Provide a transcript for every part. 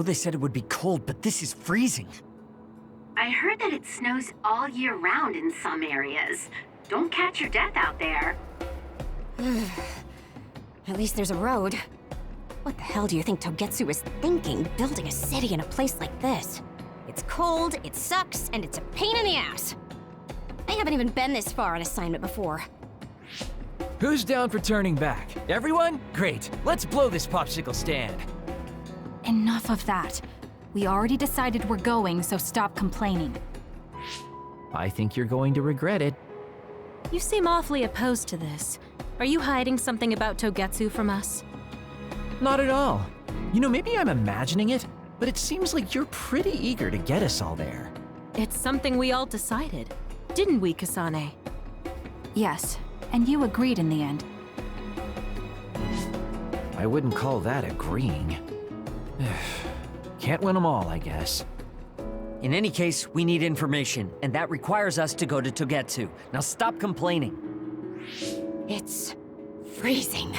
know they said it would be cold, but this is freezing. I heard that it snows all year round in some areas. Don't catch your death out there. At least there's a road. What the hell do you think Togetsu is thinking, building a city in a place like this? It's cold, it sucks, and it's a pain in the ass. I haven't even been this far on assignment before. Who's down for turning back? Everyone? Great. Let's blow this popsicle stand. Enough of that. We already decided we're going, so stop complaining. I think you're going to regret it. You seem awfully opposed to this. Are you hiding something about Togetsu from us? Not at all. You know, maybe I'm imagining it, but it seems like you're pretty eager to get us all there. It's something we all decided, didn't we, Kasane? Yes, and you agreed in the end. I wouldn't call that agreeing. Can't win them all, I guess. In any case, we need information, and that requires us to go to Togetsu. Now stop complaining. It's freezing.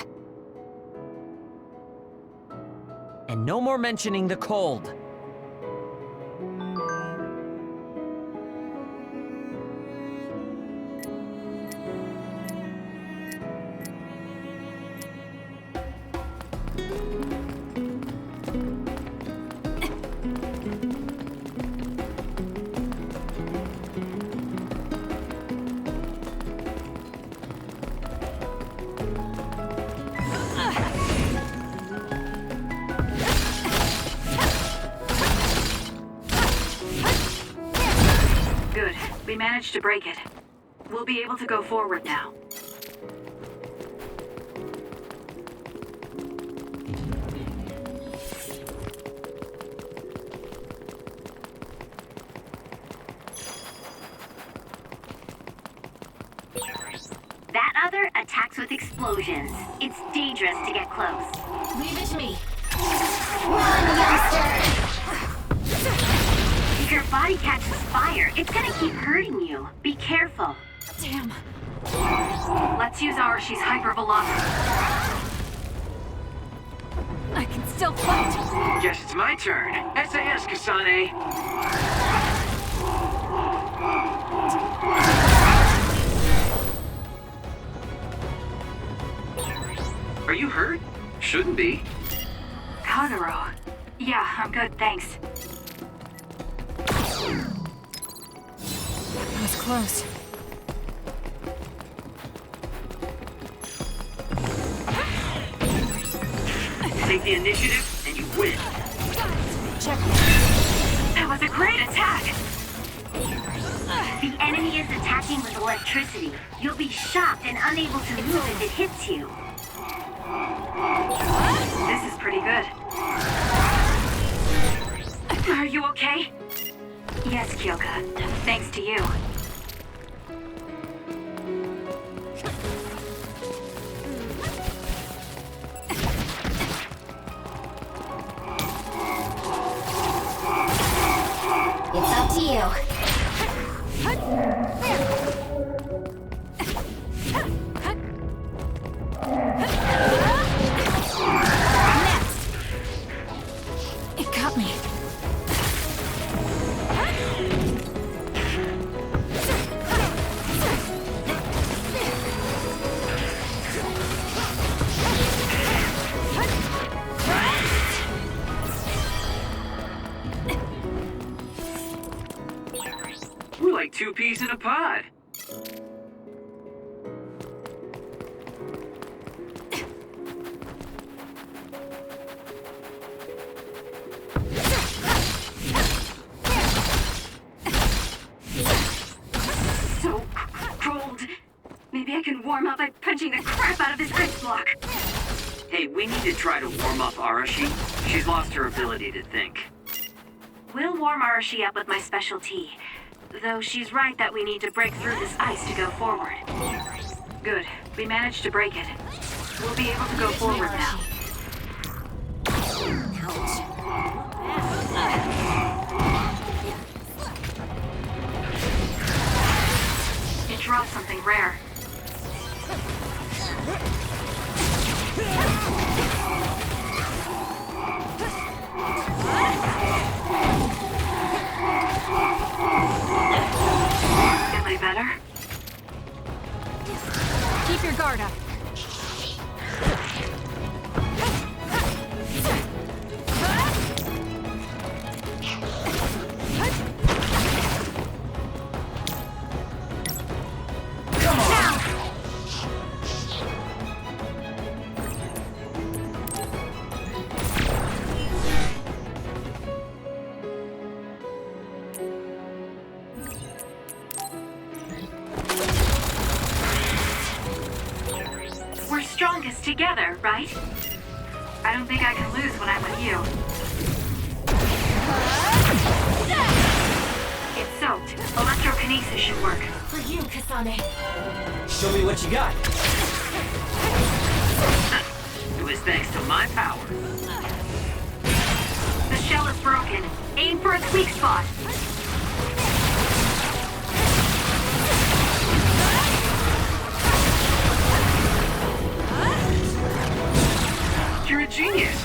And no more mentioning the cold. Good. We managed to break it. We'll be able to go forward now. That other attacks with explosions. It's dangerous to get close. Leave it to me. If your body catches fire, it's gonna keep hurting you. Be careful. Damn. Let's use Arashi's hypervelocity. I can still fight. Guess it's my turn. SAS, Kasane. Are you hurt? Shouldn't be. Kagero. Yeah, I'm good, thanks. That was close. Take the initiative, and you win. Check. That was a great attack! The enemy is attacking with electricity. You'll be shocked and unable to move if it hits you. This is pretty good. Are you okay? Yes, Kyoka. Thanks to you. It's up to you. It got me. We're like two peas in a pod. So cold. Maybe I can warm up by punching the crap out of this ice block. Hey, we need to try to warm up Arashi. She's lost her ability to think. We'll warm Arashi up with my special tea. Though she's right that we need to break through this ice to go forward. Good. We managed to break it. We'll be able to go forward now. It dropped something rare. guard up. We're strongest together, right? I don't think I can lose when I'm with you. It's soaked. Electrokinesis should work. For you, Kasane. Show me what you got. It was thanks to my power. The shell is broken. Aim for its weak spot. You're a genius.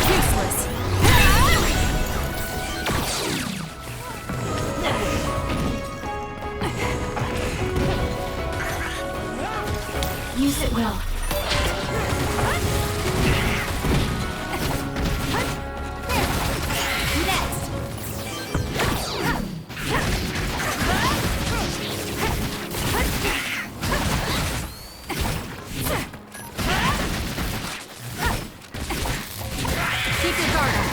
Useless. Use it well. Keep your guard up.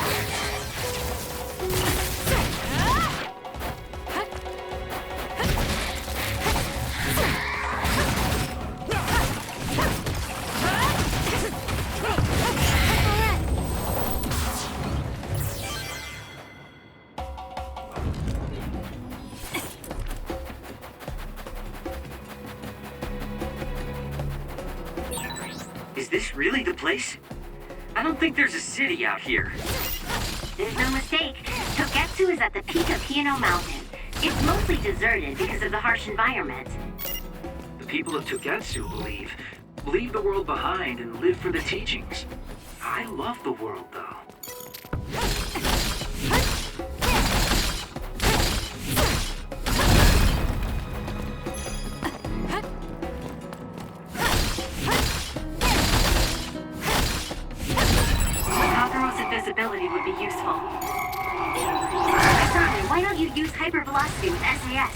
Is this really the place? I don't think there's a city out here. There's no mistake. Togetsu is at the peak of Hino Mountain. It's mostly deserted because of the harsh environment. The people of Togetsu believe leave the world behind and live for the teachings. I love the world, though. Kazuro's invisibility would be useful. Kasane, why don't you use hypervelocity with SAS?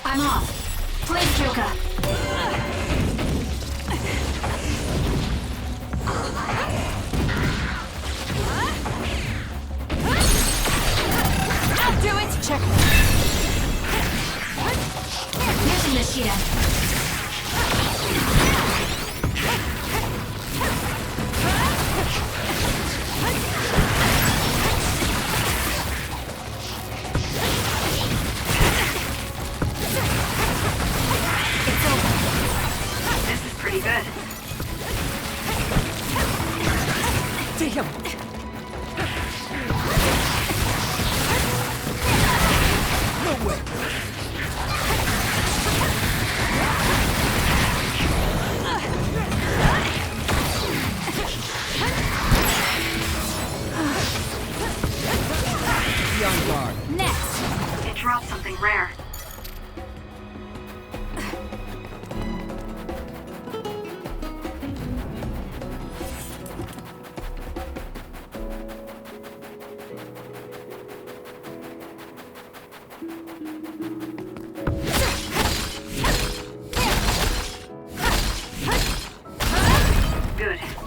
I'm off. Place Joker. I'll do it. Check. Mission Nishida. This is pretty good. Damn! No way!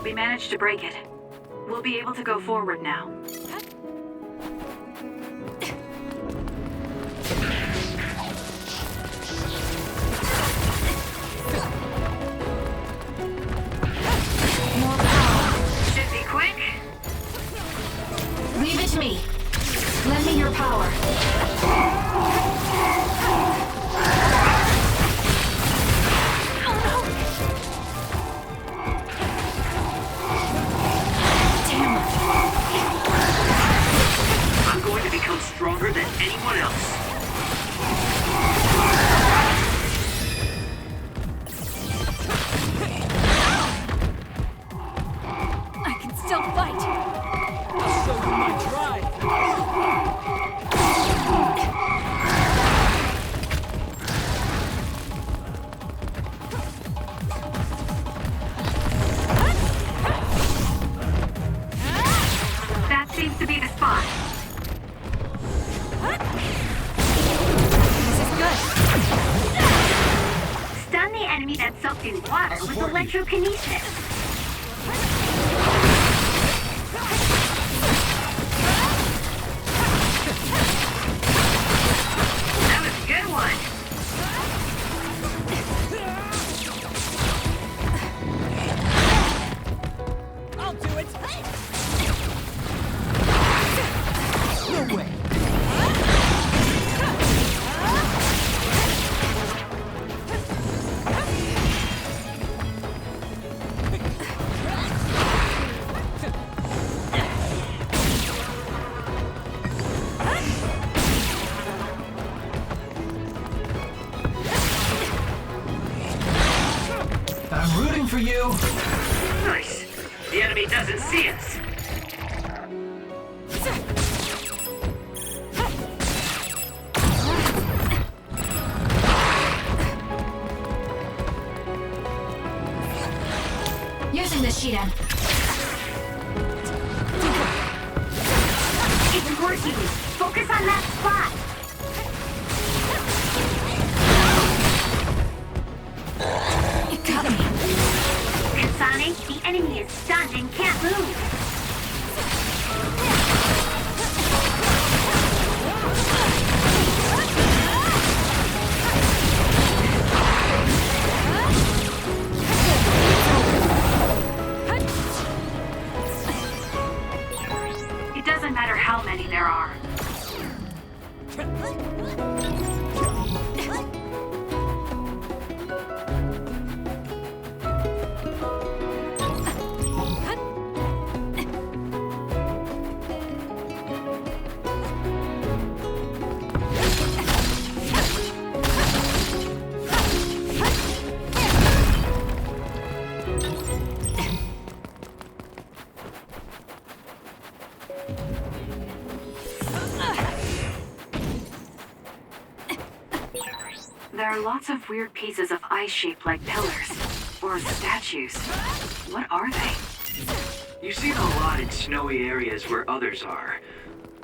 We managed to break it. We'll be able to go forward now. Should be quick. Leave it to me. Lend me your power. I'm going to become stronger than anyone else. I can still fight. I'll show you my drive. That seems to be the spot. This is good. Stun the enemy that's soaked in water with electrokinesis. That was a good one. I'll do it. No way. I'm rooting for you. Nice. The enemy doesn't see us. Using the Shidan. It's working. Focus on that spot. It got me. Kasane, the enemy is stunned and can't move. It doesn't matter how many there are. There are lots of weird pieces of ice shaped like pillars. Or statues. What are they? You see them a lot in snowy areas where others are.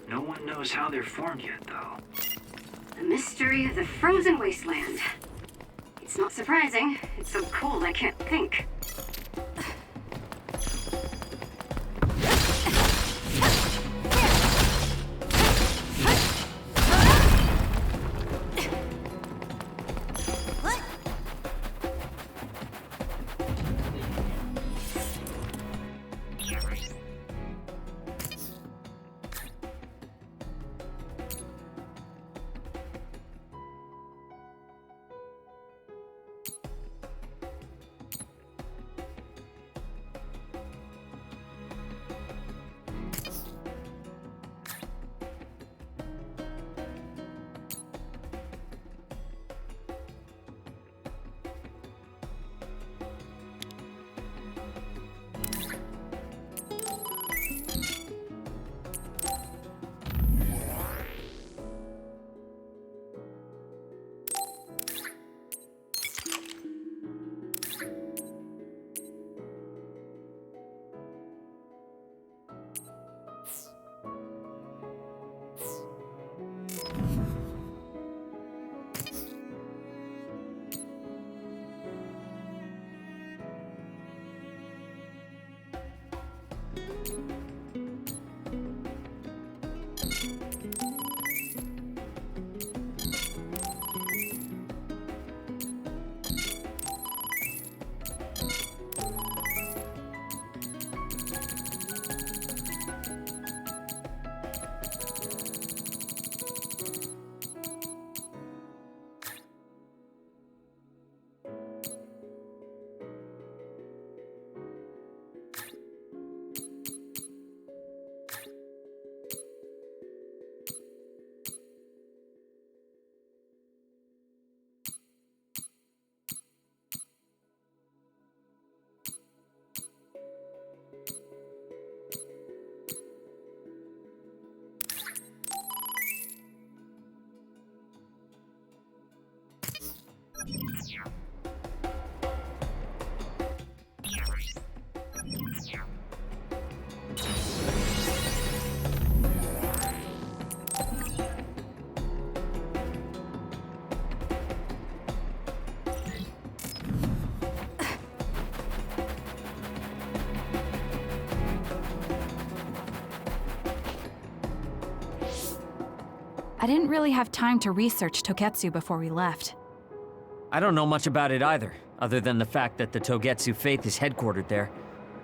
No one knows how they're formed yet, though. The mystery of the frozen wasteland. It's not surprising. It's so cold I can't think. I didn't really have time to research Togetsu before we left. I don't know much about it either, other than the fact that the Togetsu faith is headquartered there.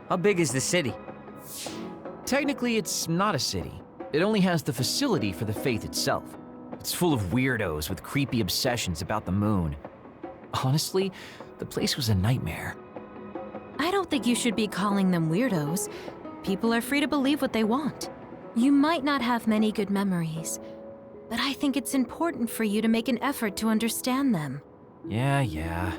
How big is the city? Technically, it's not a city. It only has the facility for the faith itself. It's full of weirdos with creepy obsessions about the moon. Honestly, the place was a nightmare. I don't think you should be calling them weirdos. People are free to believe what they want. You might not have many good memories, but I think it's important for you to make an effort to understand them. Yeah.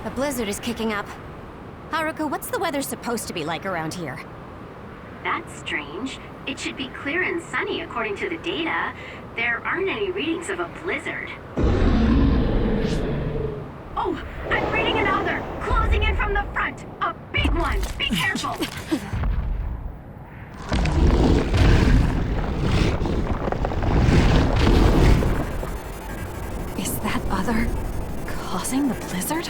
A blizzard is kicking up. Haruka, what's the weather supposed to be like around here? That's strange. It should be clear and sunny according to the data. There aren't any readings of a blizzard. Oh, I'm reading another! Closing in from the front! A big one! Be careful! Is that other causing the blizzard?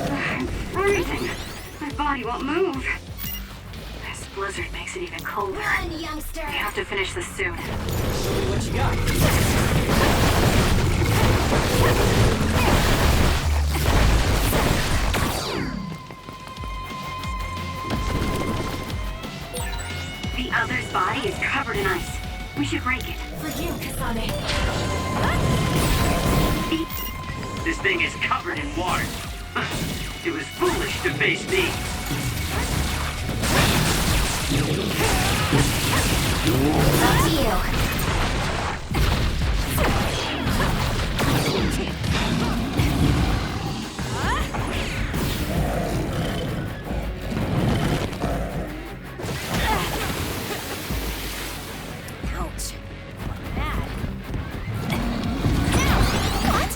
I'm freezing. My body won't move. This blizzard makes it even colder. Run, youngster! We have to finish this soon. What you got? The other's body is covered in ice. We should break it. For you, Kasane. This thing is covered in water. It was foolish to face me. Up to you. Ouch. Bad. What?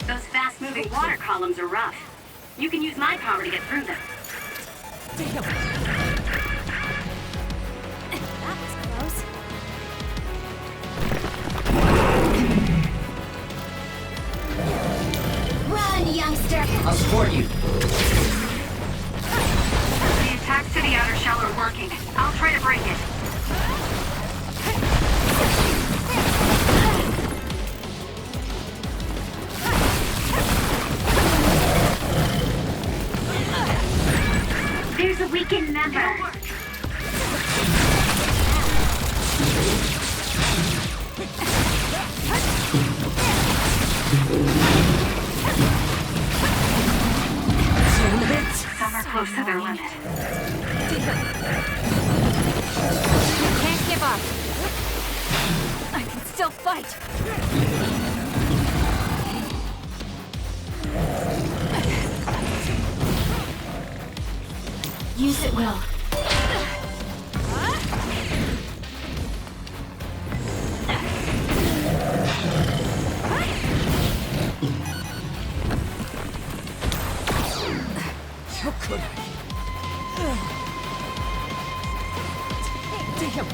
Those fast-moving water columns are rough. You can use my power to get through them. That was close. Run, youngster! I'll support you. The attacks to the outer shell are working. I'll try to break it. There's a weakened member. Some are close to their limit. Can't give up. I can still fight. Use it well. How could I? Damn!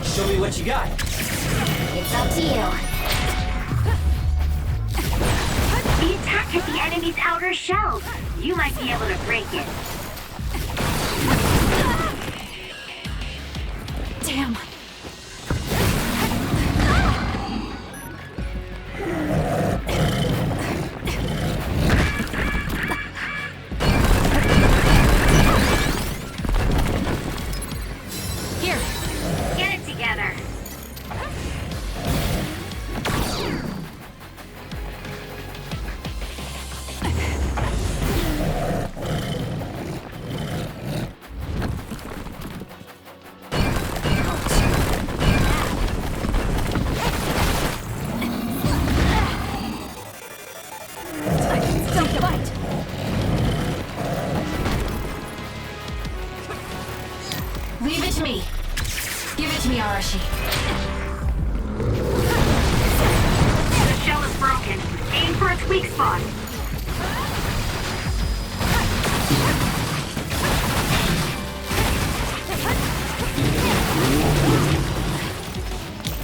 Show me what you got. It's up to you. The attack hit the enemy's outer shell. You might be able to break it. Damn. Here. Get it together. Leave it to me. Give it to me, Arashi. The shell is broken. Aim for its weak spot.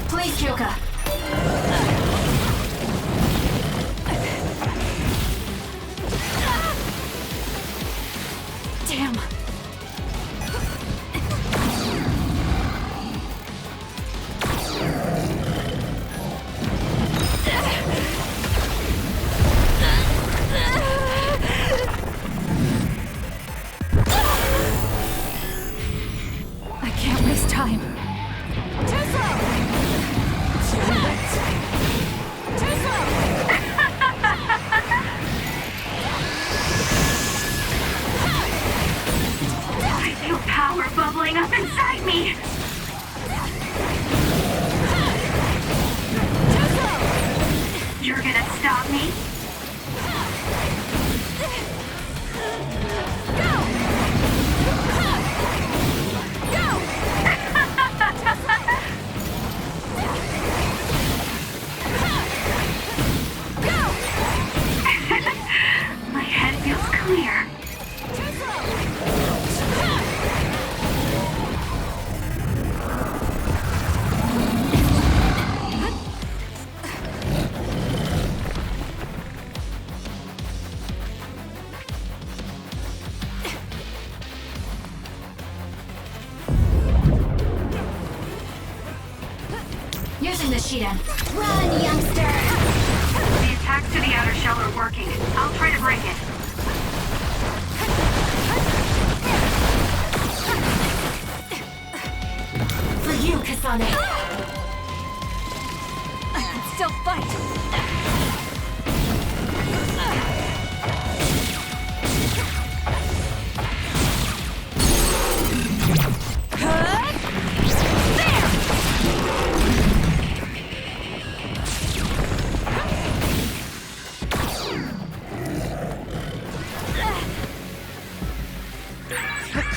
Please, Kyoka. Damn. I can't waste time. Too slow! Too slow! I feel power bubbling up inside me. You're gonna stop me? My head feels clear. Using the Shiden. Run, youngster! The attacks to the outer shell are working. I'll try to break it. For you, Kasane. I can still fight.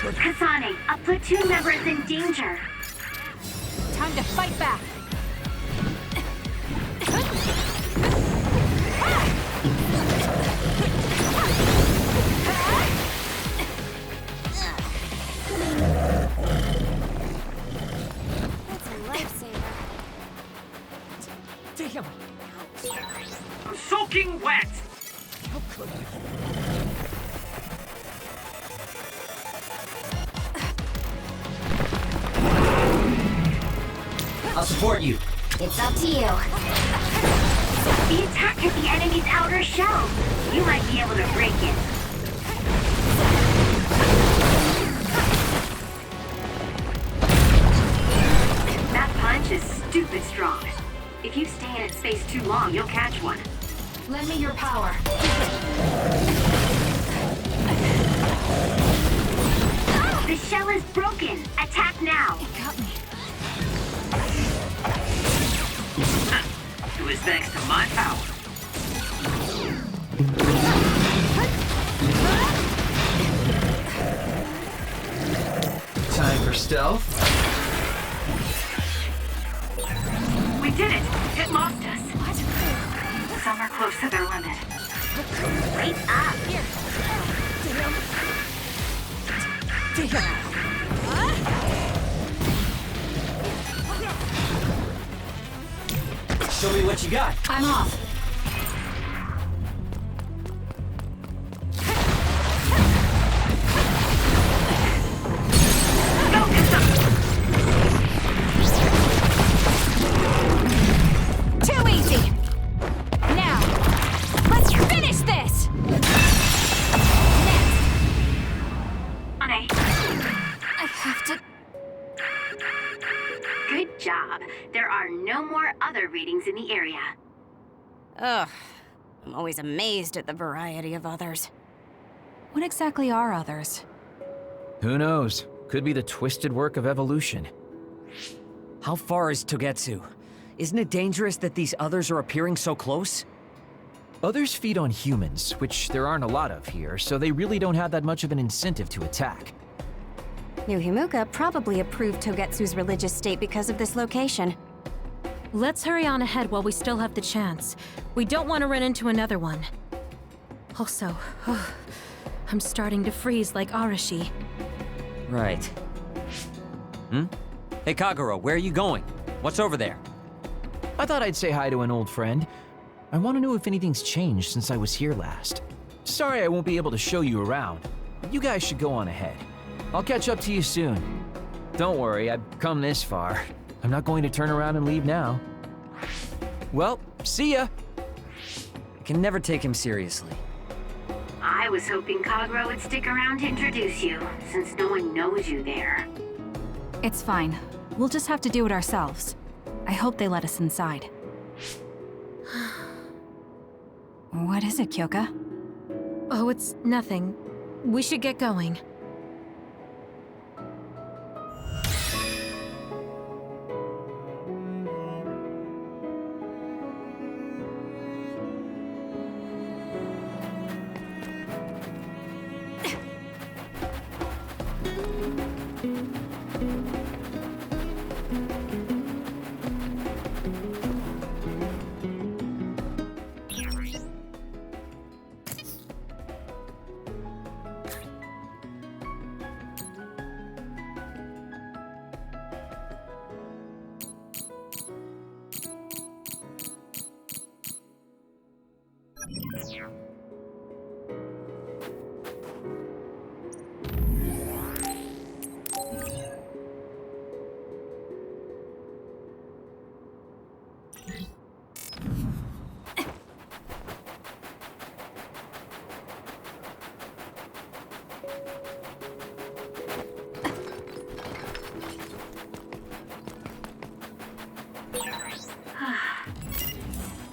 Kasane, a platoon member is in danger. Time to fight back. That's a lifesaver. Damn! I'm soaking wet! How could you? I'll support you. It's up to you. The attack hit the enemy's outer shell. You might be able to break it. That punch is stupid strong. If you stay in its space too long, you'll catch one. Lend me your power. The shell is broken. Attack now. It got me. It was thanks to my power. Time for stealth. We did it. It lost us. What? Some are close to their limit. Wait up. Here. Show me what you got. I'm off. Too easy. Now, let's finish this. Next, Honey, I have to. good job. There are no more other readings in the area. Ugh. I'm always amazed at the variety of others. What exactly are others? Who knows? Could be the twisted work of evolution. How far is Togetsu? Isn't it dangerous that these others are appearing so close? Others feed on humans, which there aren't a lot of here, so they really don't have that much of an incentive to attack. New Himuka probably approved Togetsu's religious state because of this location. Let's hurry on ahead while we still have the chance. We don't want to run into another one. Also, I'm starting to freeze like Arashi. Right. Hey, Kagero, where are you going? What's over there? I thought I'd say hi to an old friend. I want to know if anything's changed since I was here last. Sorry I won't be able to show you around. You guys should go on ahead. I'll catch up to you soon. Don't worry, I've come this far. I'm not going to turn around and leave now. Well, see ya! I can never take him seriously. I was hoping Kagero would stick around to introduce you, since no one knows you there. It's fine. We'll just have to do it ourselves. I hope they let us inside. What is it, Kyoka? Oh, it's nothing. We should get going.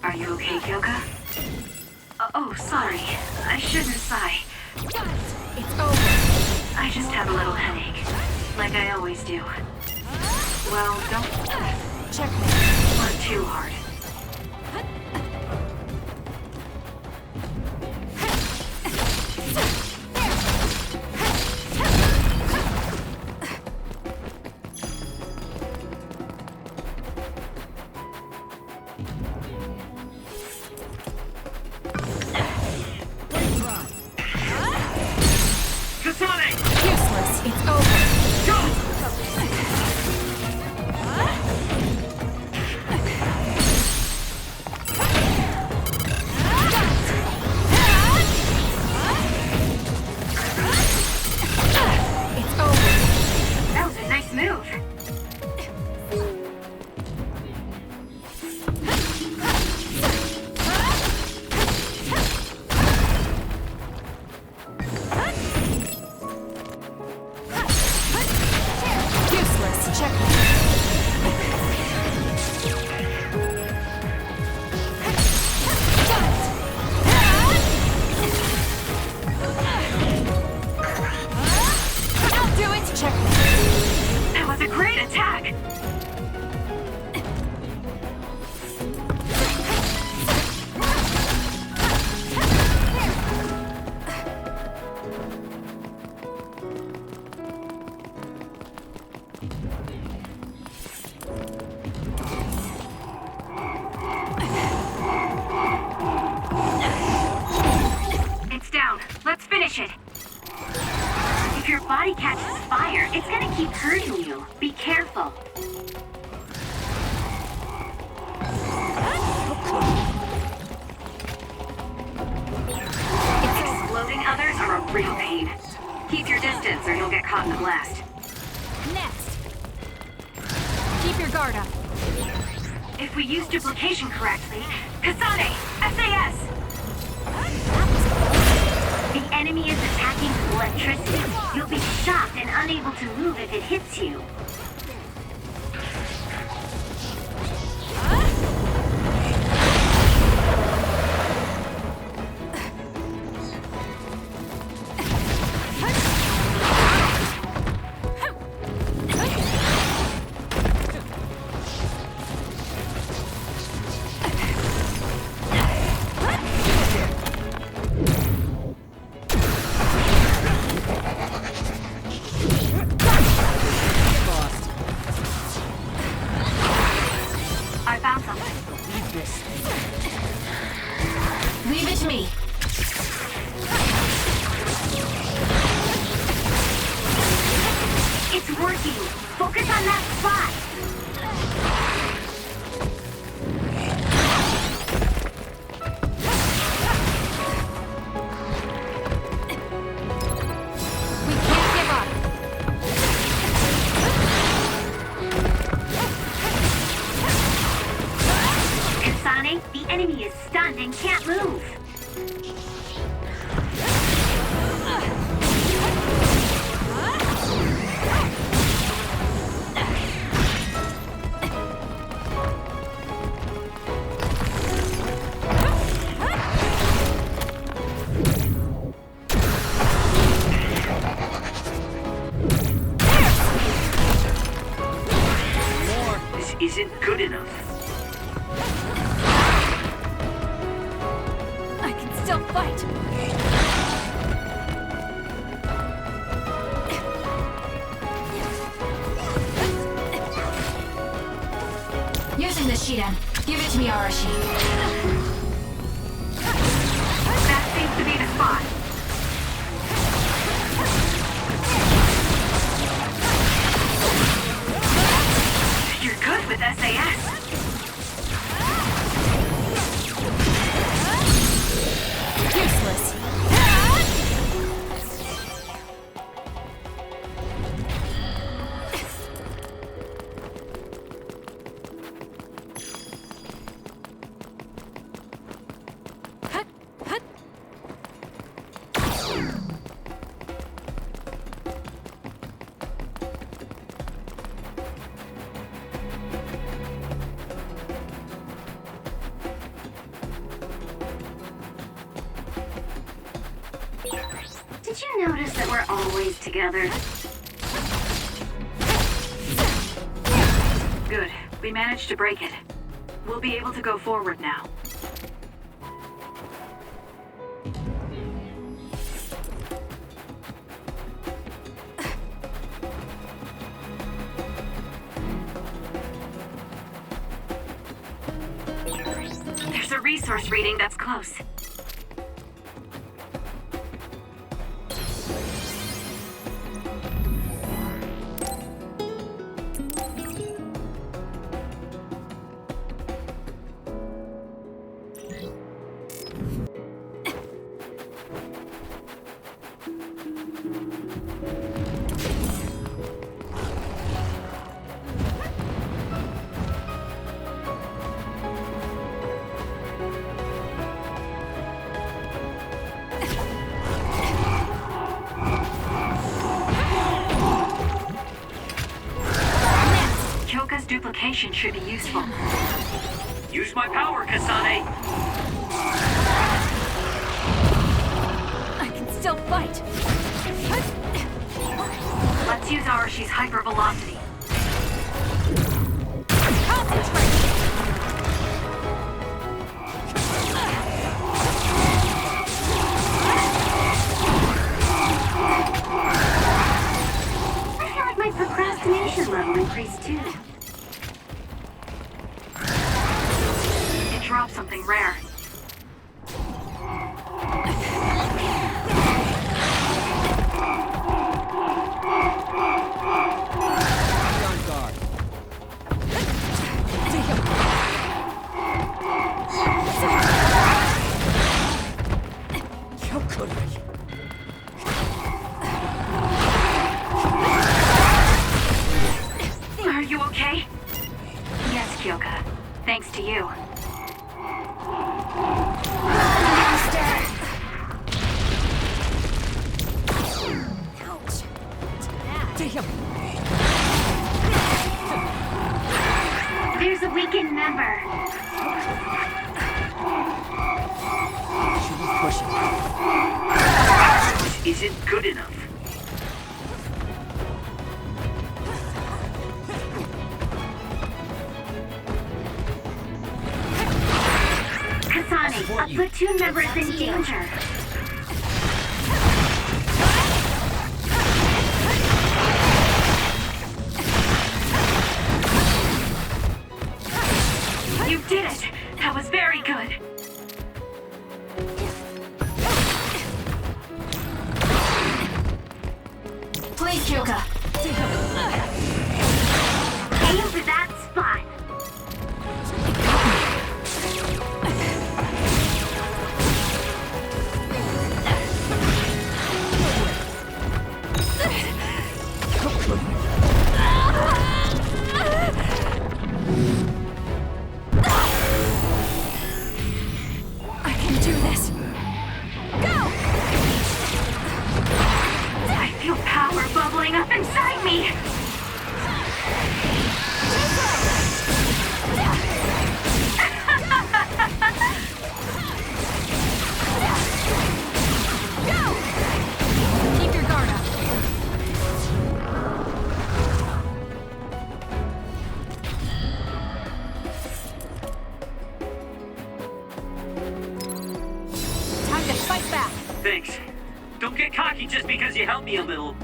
Are you okay, Kyoka? Oh, sorry. I shouldn't sigh. It's over. I just have a little headache. Like I always do. Well, don't work too hard. Useless. It's over. It's over. That was a nice move. Useless. Check. I'll do it. Check. That was a great attack. It's down. Let's finish it. If your body catches fire, it's gonna keep hurting you. Be careful. Exploding others are a real pain. Keep your distance or you'll get caught in the blast. Next. Keep your guard up. If we use duplication correctly, Kasane, SAS! The enemy is attacking with electricity. You'll be shocked and unable to move if it hits you. It's working! Focus on that spot! We can't give up. Kasane, the enemy is stunned and can't move. This isn't good enough. I can still fight. Using the Shidan. Give it to me, Arashi. That seems to be the spot. You're good with SAS. Useless. Hut, hut. Did you notice that we're always together? Good. We managed to break it. We'll be able to go forward now. There's a resource reading that's close. Kyoka's duplication should be useful. Use my power, Kasane! I can still fight. Let's use Arashi's hypervelocity. Concentrate. I feel like my procrastination level increased too. It dropped something rare. Are you okay? Yes, Kyoka. Thanks to you. Ouch. There's a weakened member. This isn't good enough. Kasane, a platoon member is in danger. You did it! That was very good! Please, Kyoka. Aim for that spot. I can do this. I feel power bubbling up inside me. Keep your guard up. Time to fight back. Thanks. Don't get cocky just because you helped me a little.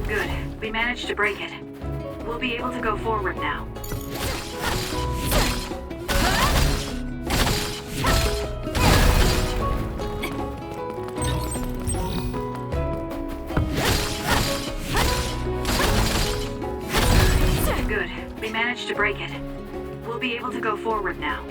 Good. We managed to break it. We'll be able to go forward now. Good. We managed to break it. We'll be able to go forward now.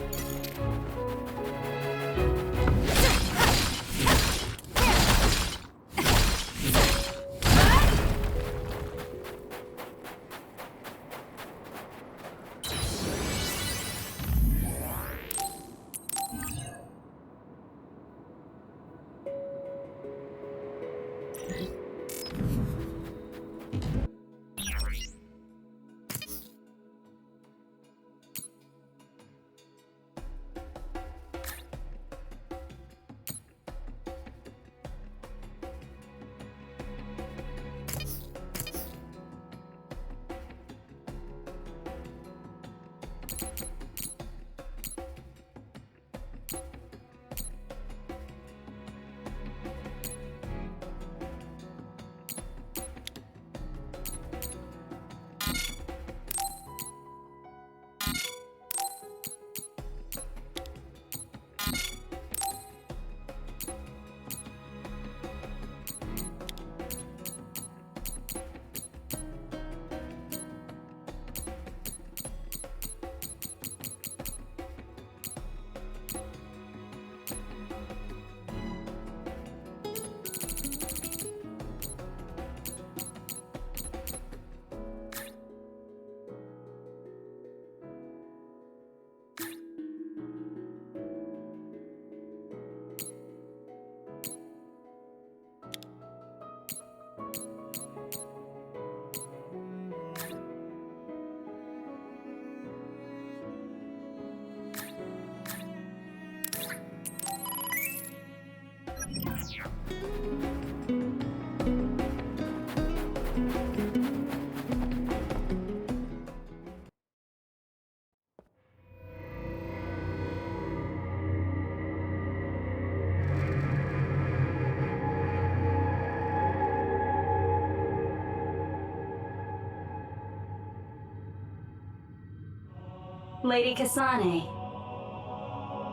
Lady Kasane,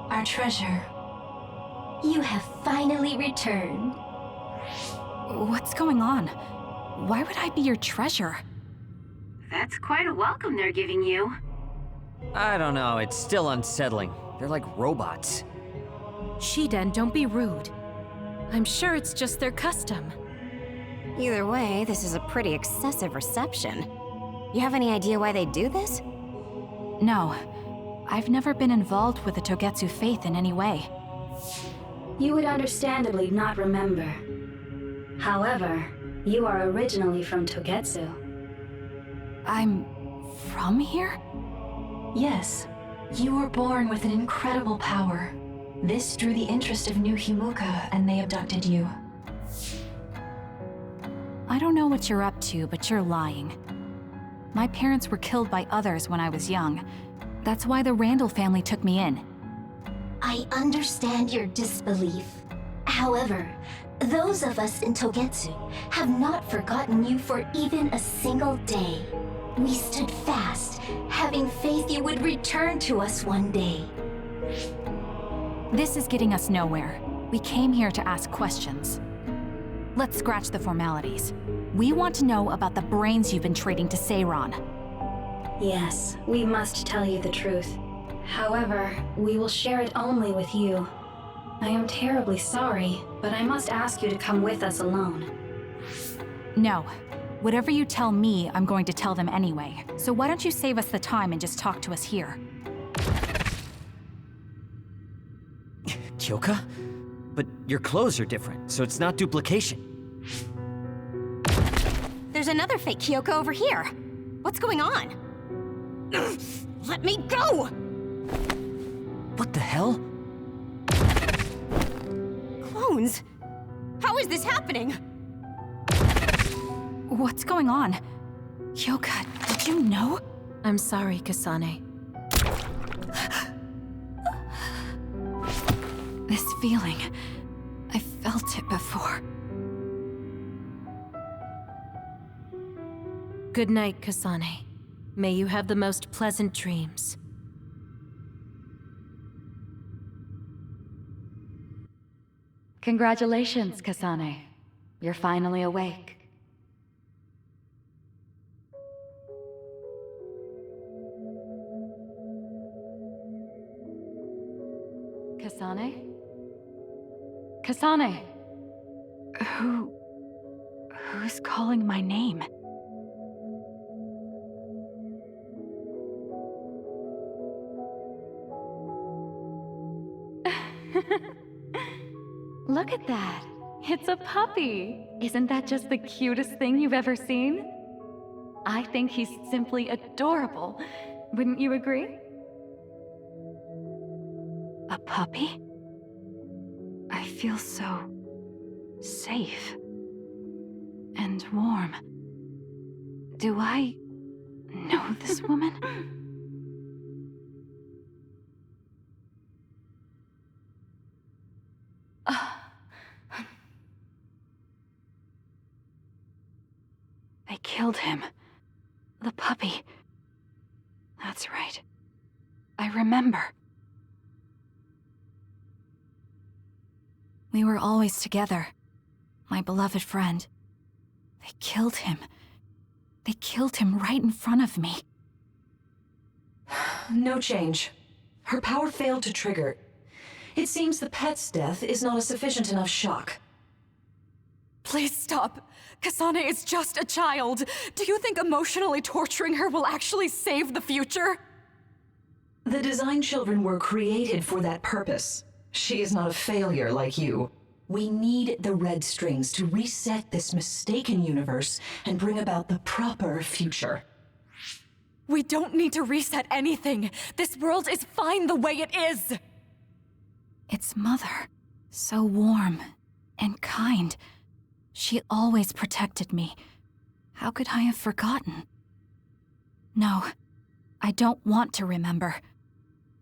our treasure. You have finally returned. What's going on? Why would I be your treasure? That's quite a welcome they're giving you. I don't know, it's still unsettling. They're like robots. Shiden, don't be rude. I'm sure it's just their custom. Either way, this is a pretty excessive reception. You have any idea why they do this? No. I've never been involved with the Togetsu faith in any way. You would understandably not remember. However, you are originally from Togetsu. I'm from here? Yes. You were born with an incredible power. This drew the interest of New Himuka, and they abducted you. I don't know what you're up to, but you're lying. My parents were killed by others when I was young. That's why the Randall family took me in. I understand your disbelief. However, those of us in Togetsu have not forgotten you for even a single day. We stood fast, having faith you would return to us one day. This is getting us nowhere. We came here to ask questions. Let's scratch the formalities. We want to know about the brains you've been trading to Seiron. Yes, we must tell you the truth. However, we will share it only with you. I am terribly sorry, but I must ask you to come with us alone. No. Whatever you tell me, I'm going to tell them anyway. So why don't you save us the time and just talk to us here? Kyoka? But your clothes are different, so it's not duplication. There's another fake Kyoko over here. What's going on? Let me go! What the hell? Clones? How is this happening? What's going on? Kyoka, did you know? I'm sorry, Kasane. This feeling, I felt it before. Good night, Kasane. May you have the most pleasant dreams. Congratulations, Kasane. You're finally awake. Kasane? Kasane! Who's calling my name? Look at that! It's a puppy! Isn't that just the cutest thing you've ever seen? I think he's simply adorable. Wouldn't you agree? A puppy? I feel so safe and warm. Do I know this woman? They killed him. The puppy. That's right. I remember. We were always together. My beloved friend. They killed him. They killed him right in front of me. No change. Her power failed to trigger. It seems the pet's death is not a sufficient enough shock. Please stop. Kasane is just a child. Do you think emotionally torturing her will actually save the future? The design children were created for that purpose. She is not a failure like you. We need the red strings to reset this mistaken universe and bring about the proper future. We don't need to reset anything. This world is fine the way it is. It's Mother. So warm and kind. She always protected me. How could I have forgotten? No, I don't want to remember.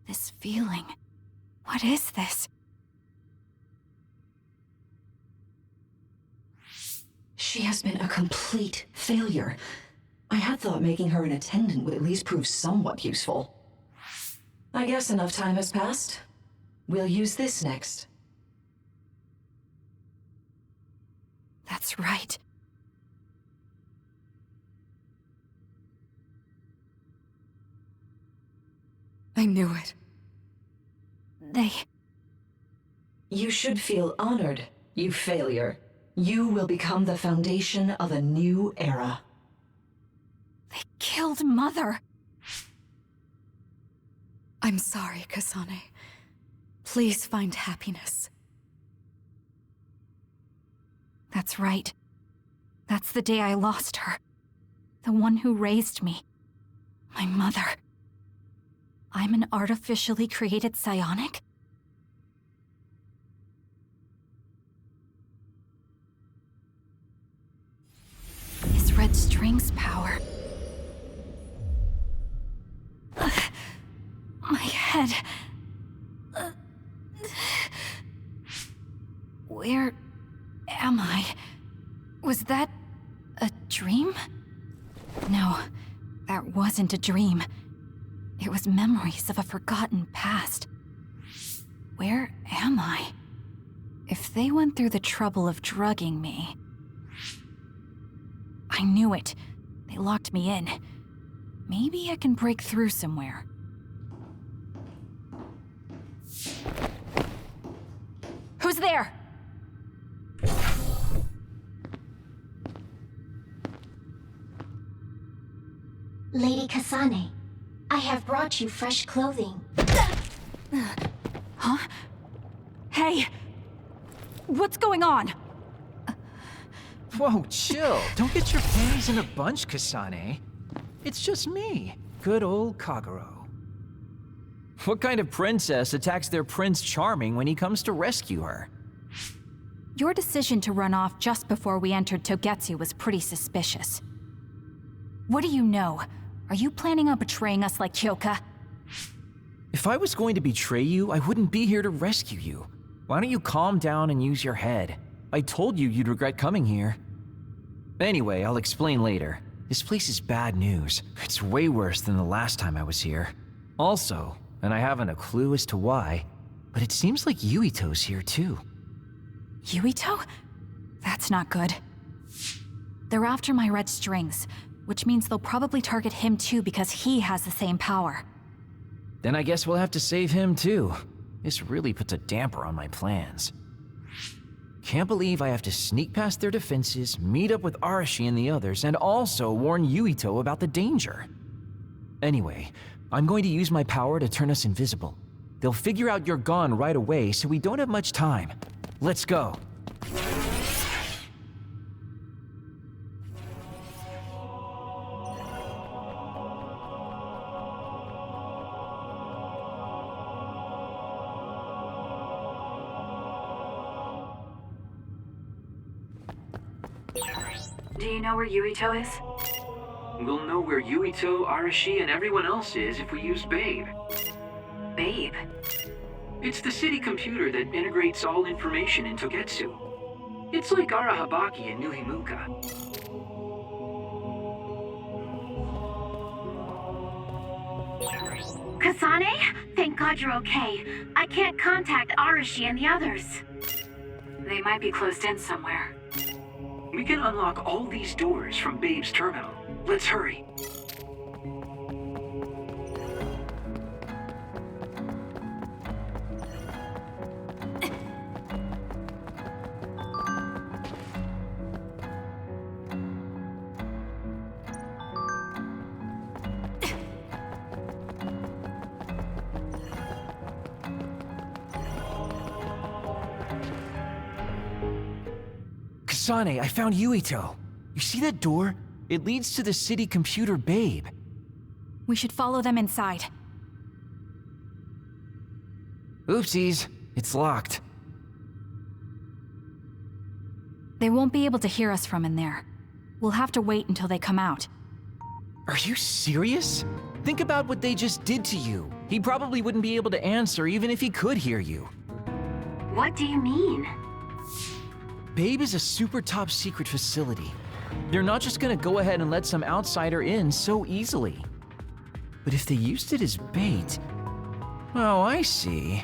This feeling. What is this? She has been a complete failure. I had thought making her an attendant would at least prove somewhat useful. I guess enough time has passed. We'll use this next. That's right. I knew it. You should feel honored, you failure. You will become the foundation of a new era. They killed Mother. I'm sorry, Kasane. Please find happiness. That's right. That's the day I lost her. The one who raised me. My mother. I'm an artificially created psionic? His red strings power. My head. Where am I? Was that a dream? No, that wasn't a dream. It was memories of a forgotten past. Where am I? If they went through the trouble of drugging me... I knew it. They locked me in. Maybe I can break through somewhere. Who's there? Lady Kasane, I have brought you fresh clothing. Huh? Hey! What's going on? Whoa, chill. Don't get your panties in a bunch, Kasane. It's just me, good old Kagero. What kind of princess attacks their Prince Charming when he comes to rescue her? Your decision to run off just before we entered Togetsu was pretty suspicious. What do you know? Are you planning on betraying us like Kyoka? If I was going to betray you, I wouldn't be here to rescue you. Why don't you calm down and use your head? I told you you'd regret coming here. Anyway, I'll explain later. This place is bad news. It's way worse than the last time I was here. Also, and I haven't a clue as to why, but it seems like Yuito's here too. Yuito? That's not good. They're after my red strings, which means they'll probably target him too because he has the same power. Then I guess we'll have to save him too. This really puts a damper on my plans. Can't believe I have to sneak past their defenses, meet up with Arashi and the others, and also warn Yuito about the danger. Anyway, I'm going to use my power to turn us invisible. They'll figure out you're gone right away, so we don't have much time. Let's go. Do you know where Yuito is? We'll know where Yuito, Arashi, and everyone else is if we use Babe. Babe? It's the city computer that integrates all information in Togetsu. It's like Arahabaki in New Himuka. Kasane? Thank God you're okay. I can't contact Arashi and the others. They might be closed in somewhere. We can unlock all these doors from Babe's terminal. Let's hurry. Kasane, I found Yuito. You see that door? It leads to the city computer Babe. We should follow them inside. Oopsies, it's locked. They won't be able to hear us from in there. We'll have to wait until they come out. Are you serious? Think about what they just did to you. He probably wouldn't be able to answer even if he could hear you. What do you mean? Babe is a super top secret facility. They're not just gonna go ahead and let some outsider in so easily. But if they used it as bait... Oh, I see.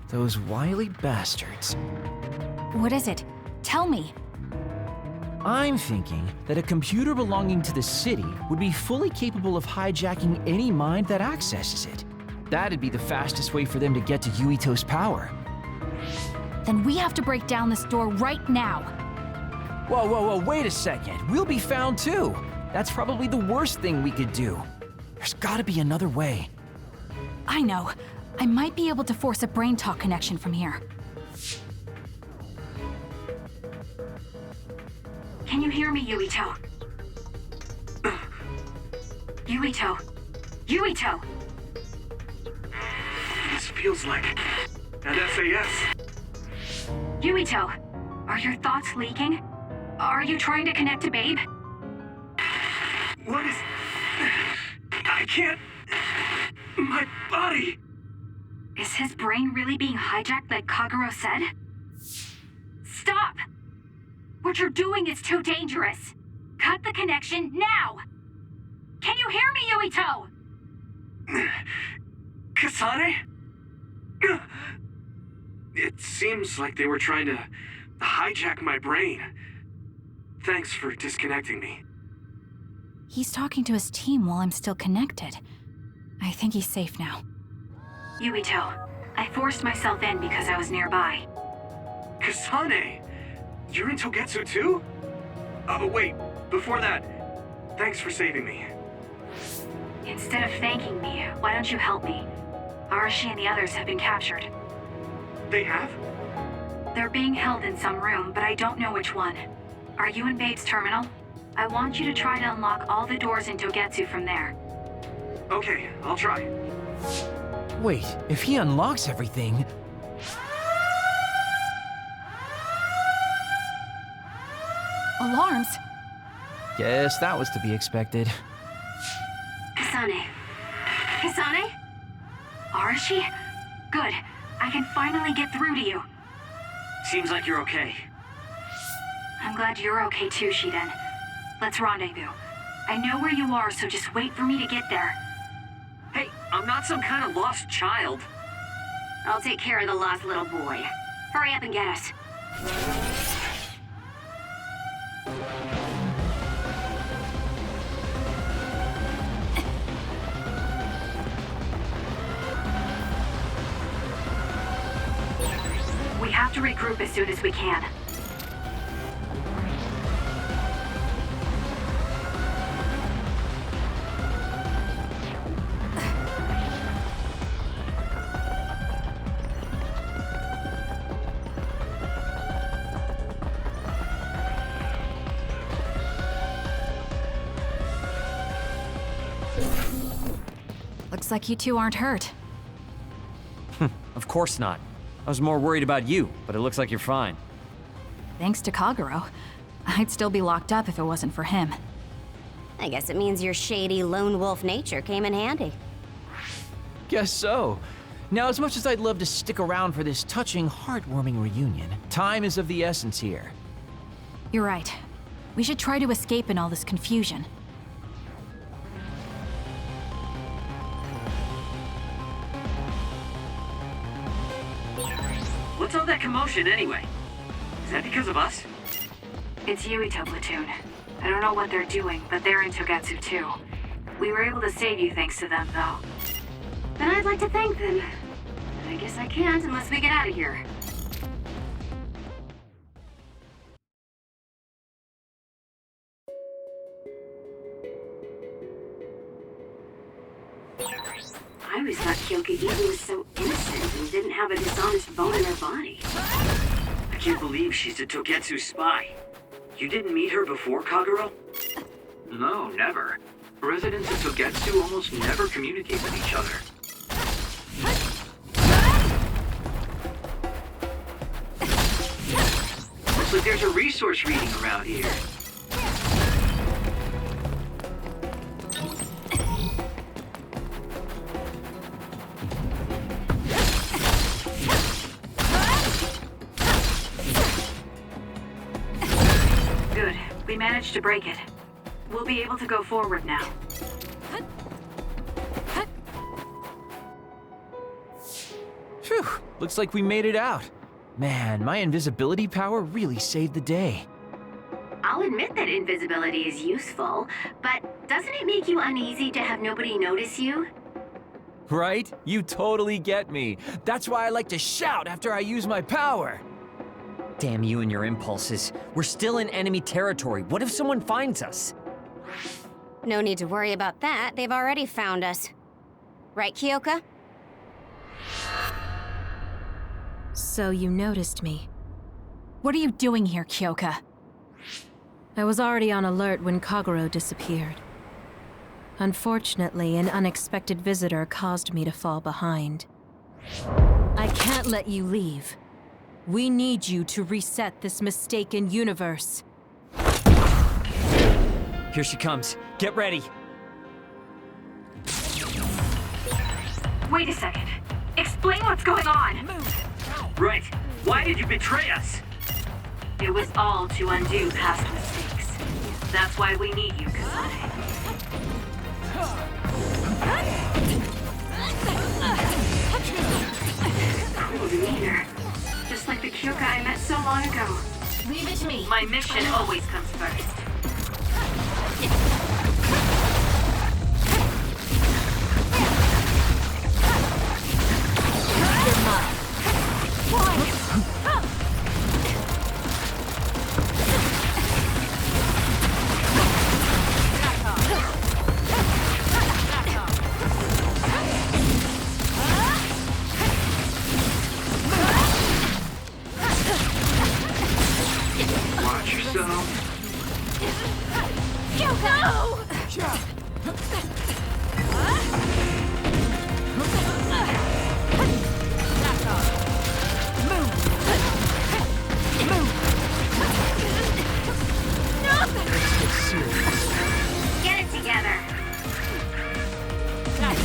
Those wily bastards. What is it? Tell me. I'm thinking that a computer belonging to the city would be fully capable of hijacking any mind that accesses it. That'd be the fastest way for them to get to Yuito's power. Then we have to break down this door right now. Whoa, wait a second. We'll be found too. That's probably the worst thing we could do. There's gotta be another way. I know. I might be able to force a brain talk connection from here. Can you hear me, Yuito? Yuito! Yuito! This feels like an SAS. Yuito, are your thoughts leaking? Are you trying to connect to Babe? What is... I can't... My body... Is his brain really being hijacked like Kagero said? Stop! What you're doing is too dangerous. Cut the connection now! Can you hear me, Yuito? Kasane? It seems like they were trying to hijack my brain. Thanks for disconnecting me. He's talking to his team while I'm still connected. I think he's safe now. Yuito, I forced myself in because I was nearby. Kasane! You're in Togetsu too? Oh, wait. Before that, thanks for saving me. Instead of thanking me, why don't you help me? Arashi and the others have been captured. They have? They're being held in some room, but I don't know which one. Are you in Babe's terminal? I want you to try to unlock all the doors in Togetsu from there. Okay, I'll try. Wait, if he unlocks everything... Alarms! Guess that was to be expected. Kasane. Kasane? Arashi? Good. I can finally get through to you. Seems like you're okay. I'm glad you're okay too, Shiden. Let's rendezvous. I know where you are, so just wait for me to get there. Hey, I'm not some kind of lost child. I'll take care of the lost little boy. Hurry up and get us. We have to regroup as soon as we can. Looks like you two aren't hurt. Of course not. I was more worried about you, but it looks like you're fine. Thanks to Kagero. I'd still be locked up if it wasn't for him. I guess it means your shady lone wolf nature came in handy. Guess so. Now, as much as I'd love to stick around for this touching, heartwarming reunion, time is of the essence here. You're right. We should try to escape in all this confusion. What's all that commotion anyway? Is that because of us? It's Yuito platoon. I don't know what they're doing, but they're in Togetsu too. We were able to save you thanks to them, though. Then I'd like to thank them. I guess I can't unless we get out of here. I always thought Kyoka Eden was so innocent and didn't have a dishonest bone in her body. I can't believe she's a Togetsu spy. You didn't meet her before, Kagero? No, never. Residents of Togetsu almost never communicate with each other. Looks like there's a resource reading around here. Good. We managed to break it. We'll be able to go forward now. Phew, looks like we made it out. Man, my invisibility power really saved the day. I'll admit that invisibility is useful, but doesn't it make you uneasy to have nobody notice you? Right? You totally get me. That's why I like to shout after I use my power. Damn you and your impulses. We're still in enemy territory. What if someone finds us? No need to worry about that. They've already found us. Right, Kyoka? So you noticed me. What are you doing here, Kyoka? I was already on alert when Kagero disappeared. Unfortunately, an unexpected visitor caused me to fall behind. I can't let you leave. We need you to reset this mistaken universe. Here she comes. Get ready. Wait a second. Explain what's going on. Right. Why did you betray us? It was all to undo past mistakes. That's why we need you, Kasane. Cool demeanor. Just like the Kyoka I met so long ago. Leave it to me. My mission always comes first. Watch yourself. Get it together. That's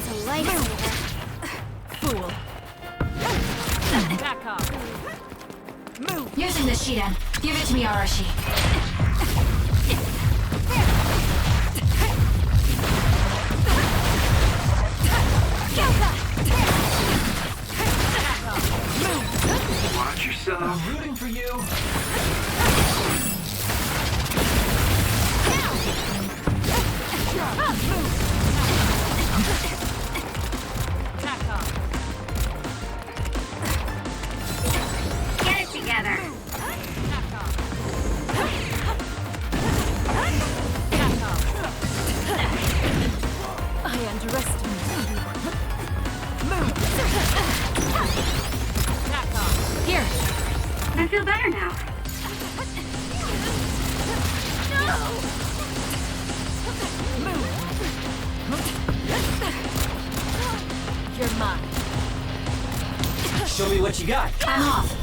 a lifesaver. Fool. Using the Shiden. Give it to me, Arashi. Watch yourself. I'm rooting for you. Get it together. I underestimated you. Here. I feel better now. You're mine. Show me what you got. I'm off.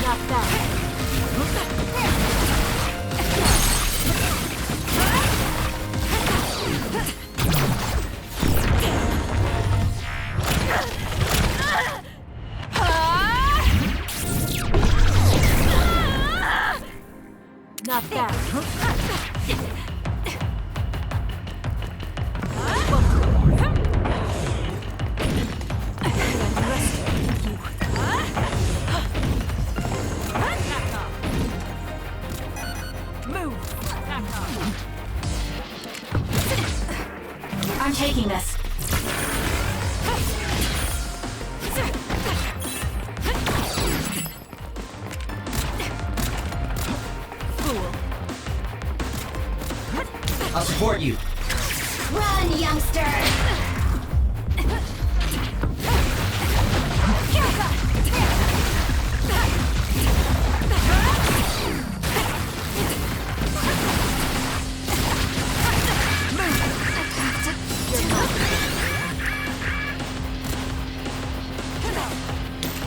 Not that. Not that. I'm taking this. I'll support you. Run, youngster!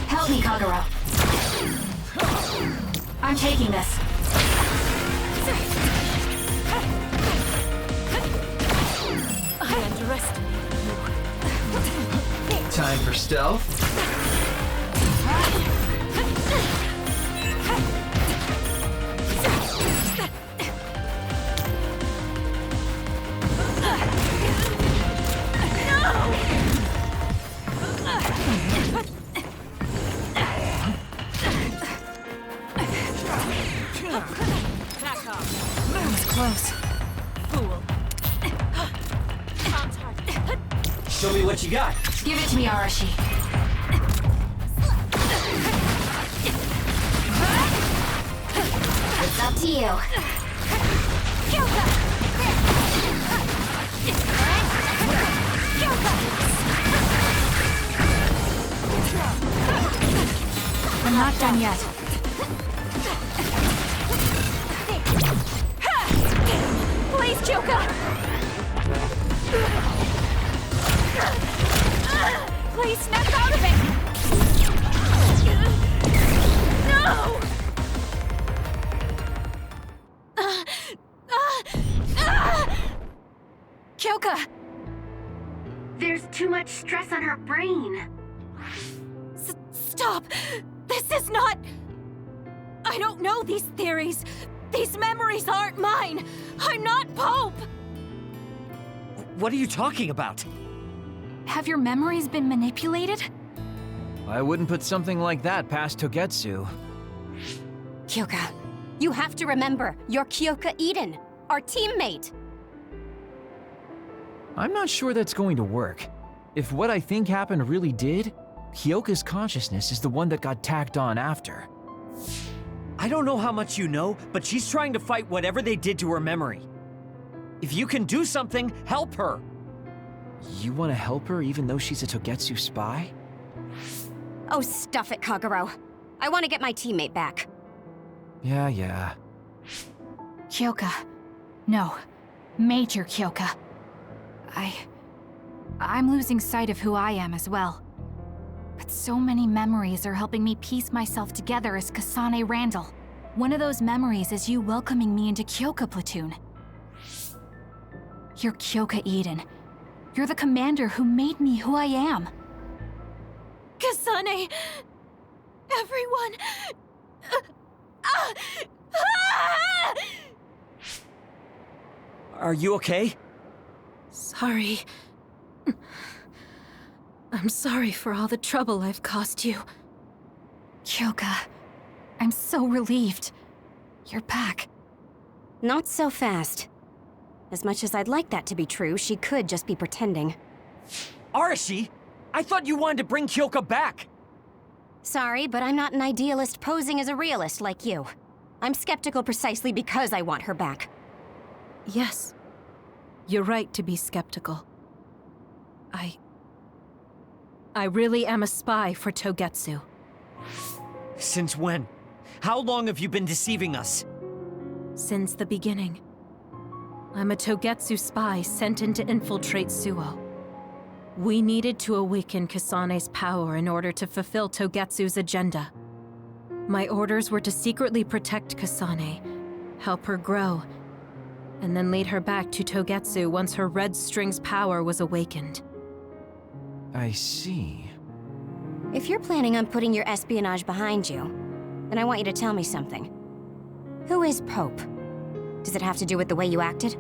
Help me, Kagura. I'm taking this. I underestimated you. Time for stealth. Close. Fool. Show me what you got. Give it to me, Arashi. It's up to you. I'm not done yet. Please, Kyoka! Please snap out of it! No! There's too much stress on her brain. Stop! This is not... I don't know these theories. These memories aren't mine. I'm not Pope! What are you talking about? Have your memories been manipulated? I wouldn't put something like that past Togetsu. Kyoka, you have to remember, you're Kyoka Eden, our teammate. I'm not sure that's going to work. If what I think happened really did, Kyoka's consciousness is the one that got tacked on after. I don't know how much you know, but she's trying to fight whatever they did to her memory. If you can do something, help her. You want to help her even though she's a Togetsu spy? Oh, stuff it, Kagero. I want to get my teammate back. Yeah. Kyoka. No. Major Kyoka. I'm losing sight of who I am as well. But so many memories are helping me piece myself together as Kasane Randall. One of those memories is you welcoming me into Kyoka Platoon. You're Kyoka Eden. You're the commander who made me who I am. Kasane! Everyone! Are you okay? Sorry. I'm sorry for all the trouble I've caused you. Kyoka, I'm so relieved. You're back. Not so fast. As much as I'd like that to be true, she could just be pretending. Arashi! I thought you wanted to bring Kyoka back! Sorry, but I'm not an idealist posing as a realist like you. I'm skeptical precisely because I want her back. Yes. You're right to be skeptical. I really am a spy for Togetsu. Since when? How long have you been deceiving us? Since the beginning. I'm a Togetsu spy sent in to infiltrate Suo. We needed to awaken Kasane's power in order to fulfill Togetsu's agenda. My orders were to secretly protect Kasane, help her grow, and then lead her back to Togetsu once her Red String's power was awakened. I see. If you're planning on putting your espionage behind you, then I want you to tell me something. Who is Pope? Does it have to do with the way you acted?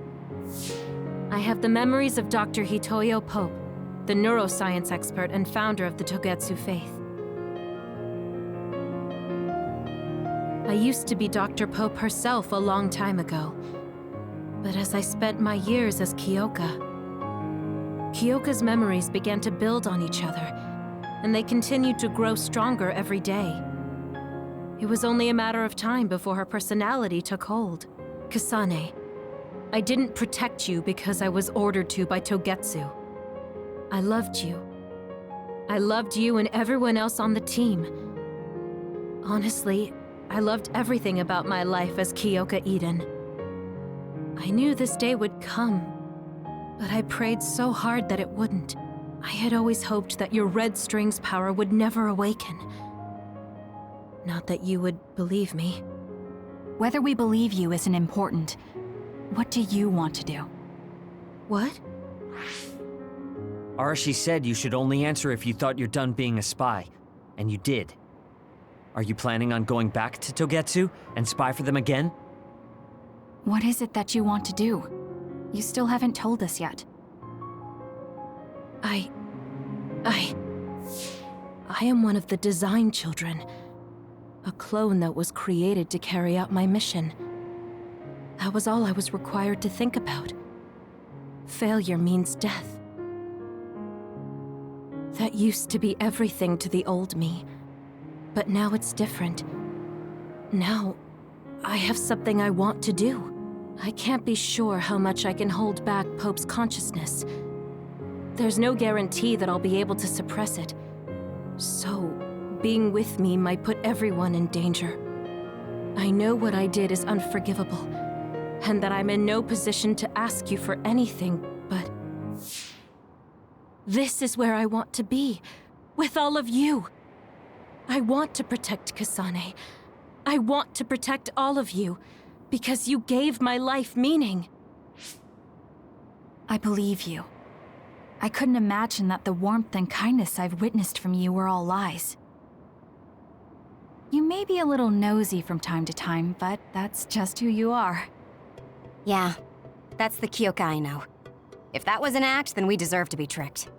I have the memories of Dr. Hitoyo Pope, the neuroscience expert and founder of the Togetsu faith. I used to be Dr. Pope herself a long time ago. But as I spent my years as Kyoka's memories began to build on each other, and they continued to grow stronger every day. It was only a matter of time before her personality took hold. Kasane, I didn't protect you because I was ordered to by Togetsu. I loved you. I loved you and everyone else on the team. Honestly, I loved everything about my life as Kyoka Eden. I knew this day would come, but I prayed so hard that it wouldn't. I had always hoped that your Red String's power would never awaken. Not that you would believe me. Whether we believe you isn't important. What do you want to do? What? Arashi said you should only answer if you thought you're done being a spy, and you did. Are you planning on going back to Togetsu and spy for them again? What is it that you want to do? You still haven't told us yet. I am one of the design children. A clone that was created to carry out my mission. That was all I was required to think about. Failure means death. That used to be everything to the old me. But now it's different. Now, I have something I want to do. I can't be sure how much I can hold back Pope's consciousness. There's no guarantee that I'll be able to suppress it. So, being with me might put everyone in danger. I know what I did is unforgivable, and that I'm in no position to ask you for anything, but... this is where I want to be, with all of you. I want to protect Kasane. I want to protect all of you, because you gave my life meaning. I believe you. I couldn't imagine that the warmth and kindness I've witnessed from you were all lies. You may be a little nosy from time to time, but that's just who you are. Yeah, that's the Kyoka I know. If that was an act, then we deserve to be tricked.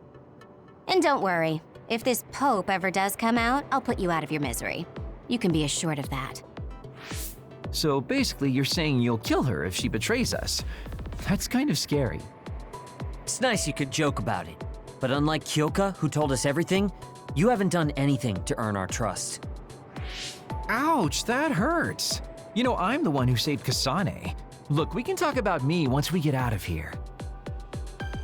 And don't worry, if this Pope ever does come out, I'll put you out of your misery. You can be assured of that. So basically, you're saying you'll kill her if she betrays us. That's kind of scary. It's nice you could joke about it, but unlike Kyoka, who told us everything, you haven't done anything to earn our trust. Ouch, that hurts. You know, I'm the one who saved Kasane. Look, we can talk about me once we get out of here.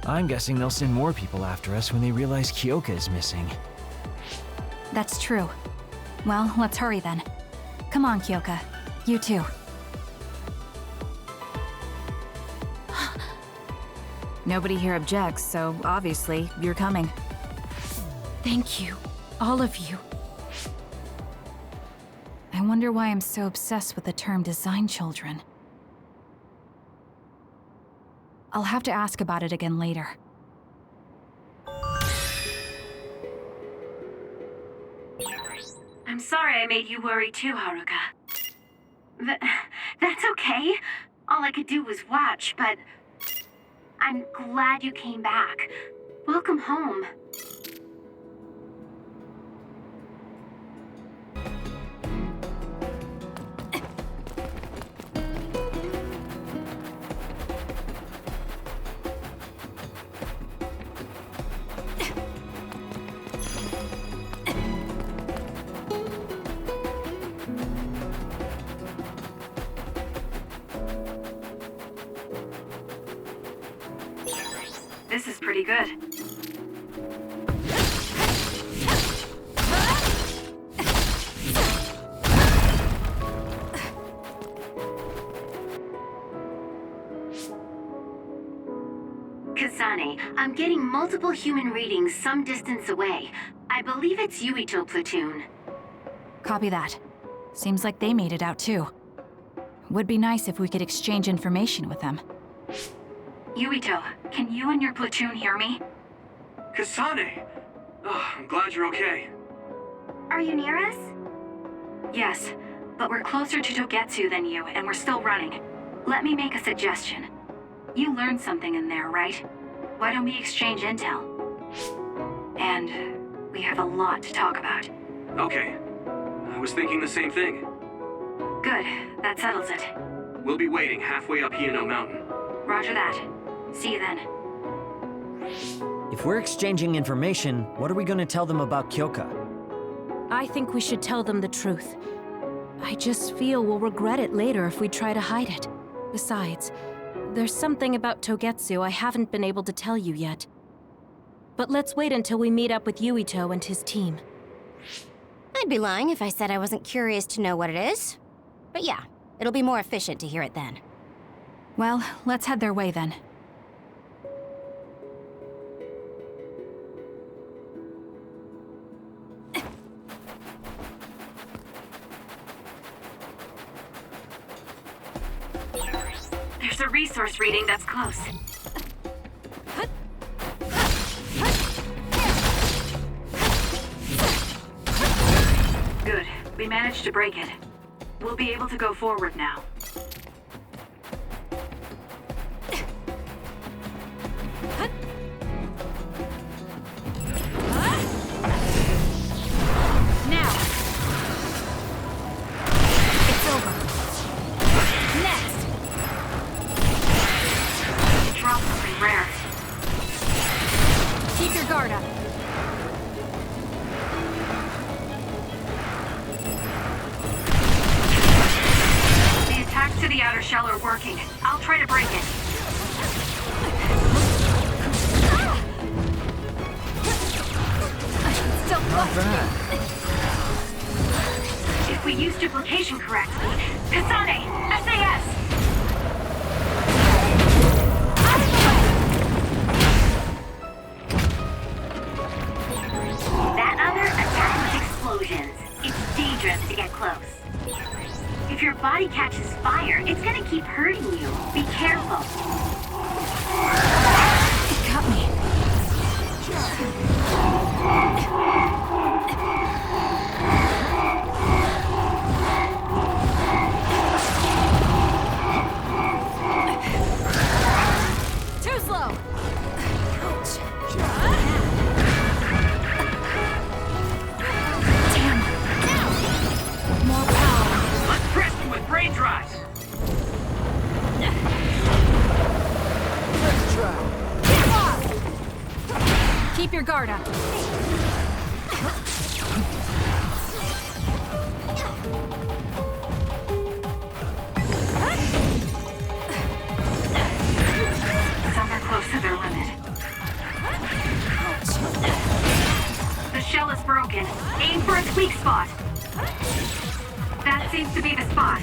I'm guessing they'll send more people after us when they realize Kyoka is missing. That's true. Well, let's hurry then. Come on, Kyoka. You too. Nobody here objects, so obviously, you're coming. Thank you, all of you. I wonder why I'm so obsessed with the term design children. I'll have to ask about it again later. I'm sorry I made you worry too, Haruka. That's okay. All I could do was watch, but I'm glad you came back. Welcome home. This is pretty good. Kasane, I'm getting multiple human readings some distance away. I believe it's Yuito platoon. Copy that. Seems like they made it out too. Would be nice if we could exchange information with them. Yuito, can you and your platoon hear me? Kasane! Oh, I'm glad you're okay. Are you near us? Yes, but we're closer to Togetsu than you, and we're still running. Let me make a suggestion. You learned something in there, right? Why don't we exchange intel? And we have a lot to talk about. Okay. I was thinking the same thing. Good, that settles it. We'll be waiting halfway up Hino Mountain. Roger that. See you then. If we're exchanging information, what are we gonna tell them about Kyoka? I think we should tell them the truth. I just feel we'll regret it later if we try to hide it. Besides, there's something about Togetsu I haven't been able to tell you yet. But let's wait until we meet up with Yuito and his team. I'd be lying if I said I wasn't curious to know what it is. But yeah, it'll be more efficient to hear it then. Well, let's head their way then. There's a resource reading that's close. Good. We managed to break it. We'll be able to go forward now. Now! It's over. Next! Drop something rare. Keep your guard up. The attacks to the outer shell are working. I'll try to break it. Still Not bad. If we use duplication correctly, Kasane, SAS! That other attacks with explosions. It's dangerous to get close. If your body catches fire, it's gonna keep hurting you. Be careful. It got me. Keep your guard up. Some are close to their limit. The shell is broken. Aim for its weak spot. That seems to be the spot.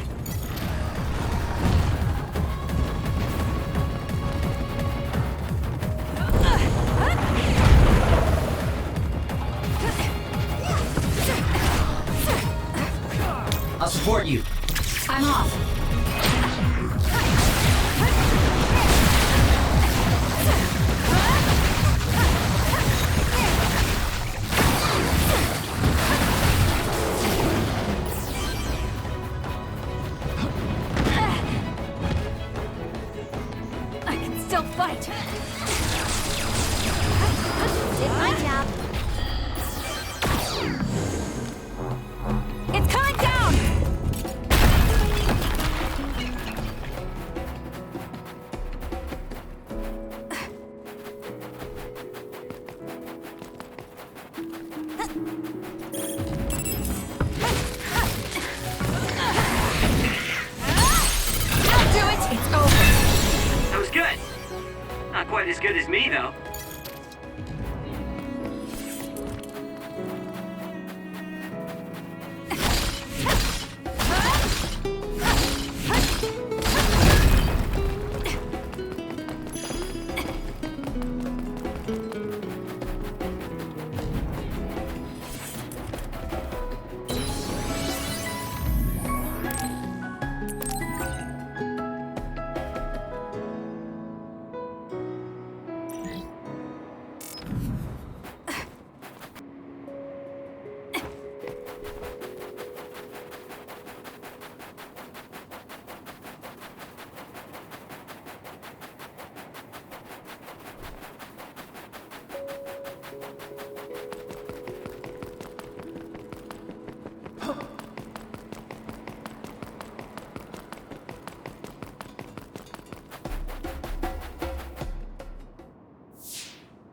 I'll support you. I'm off. I can still fight. Did my job. It's coming down! That'll do it! It's over. That was good. Not quite as good as me, though.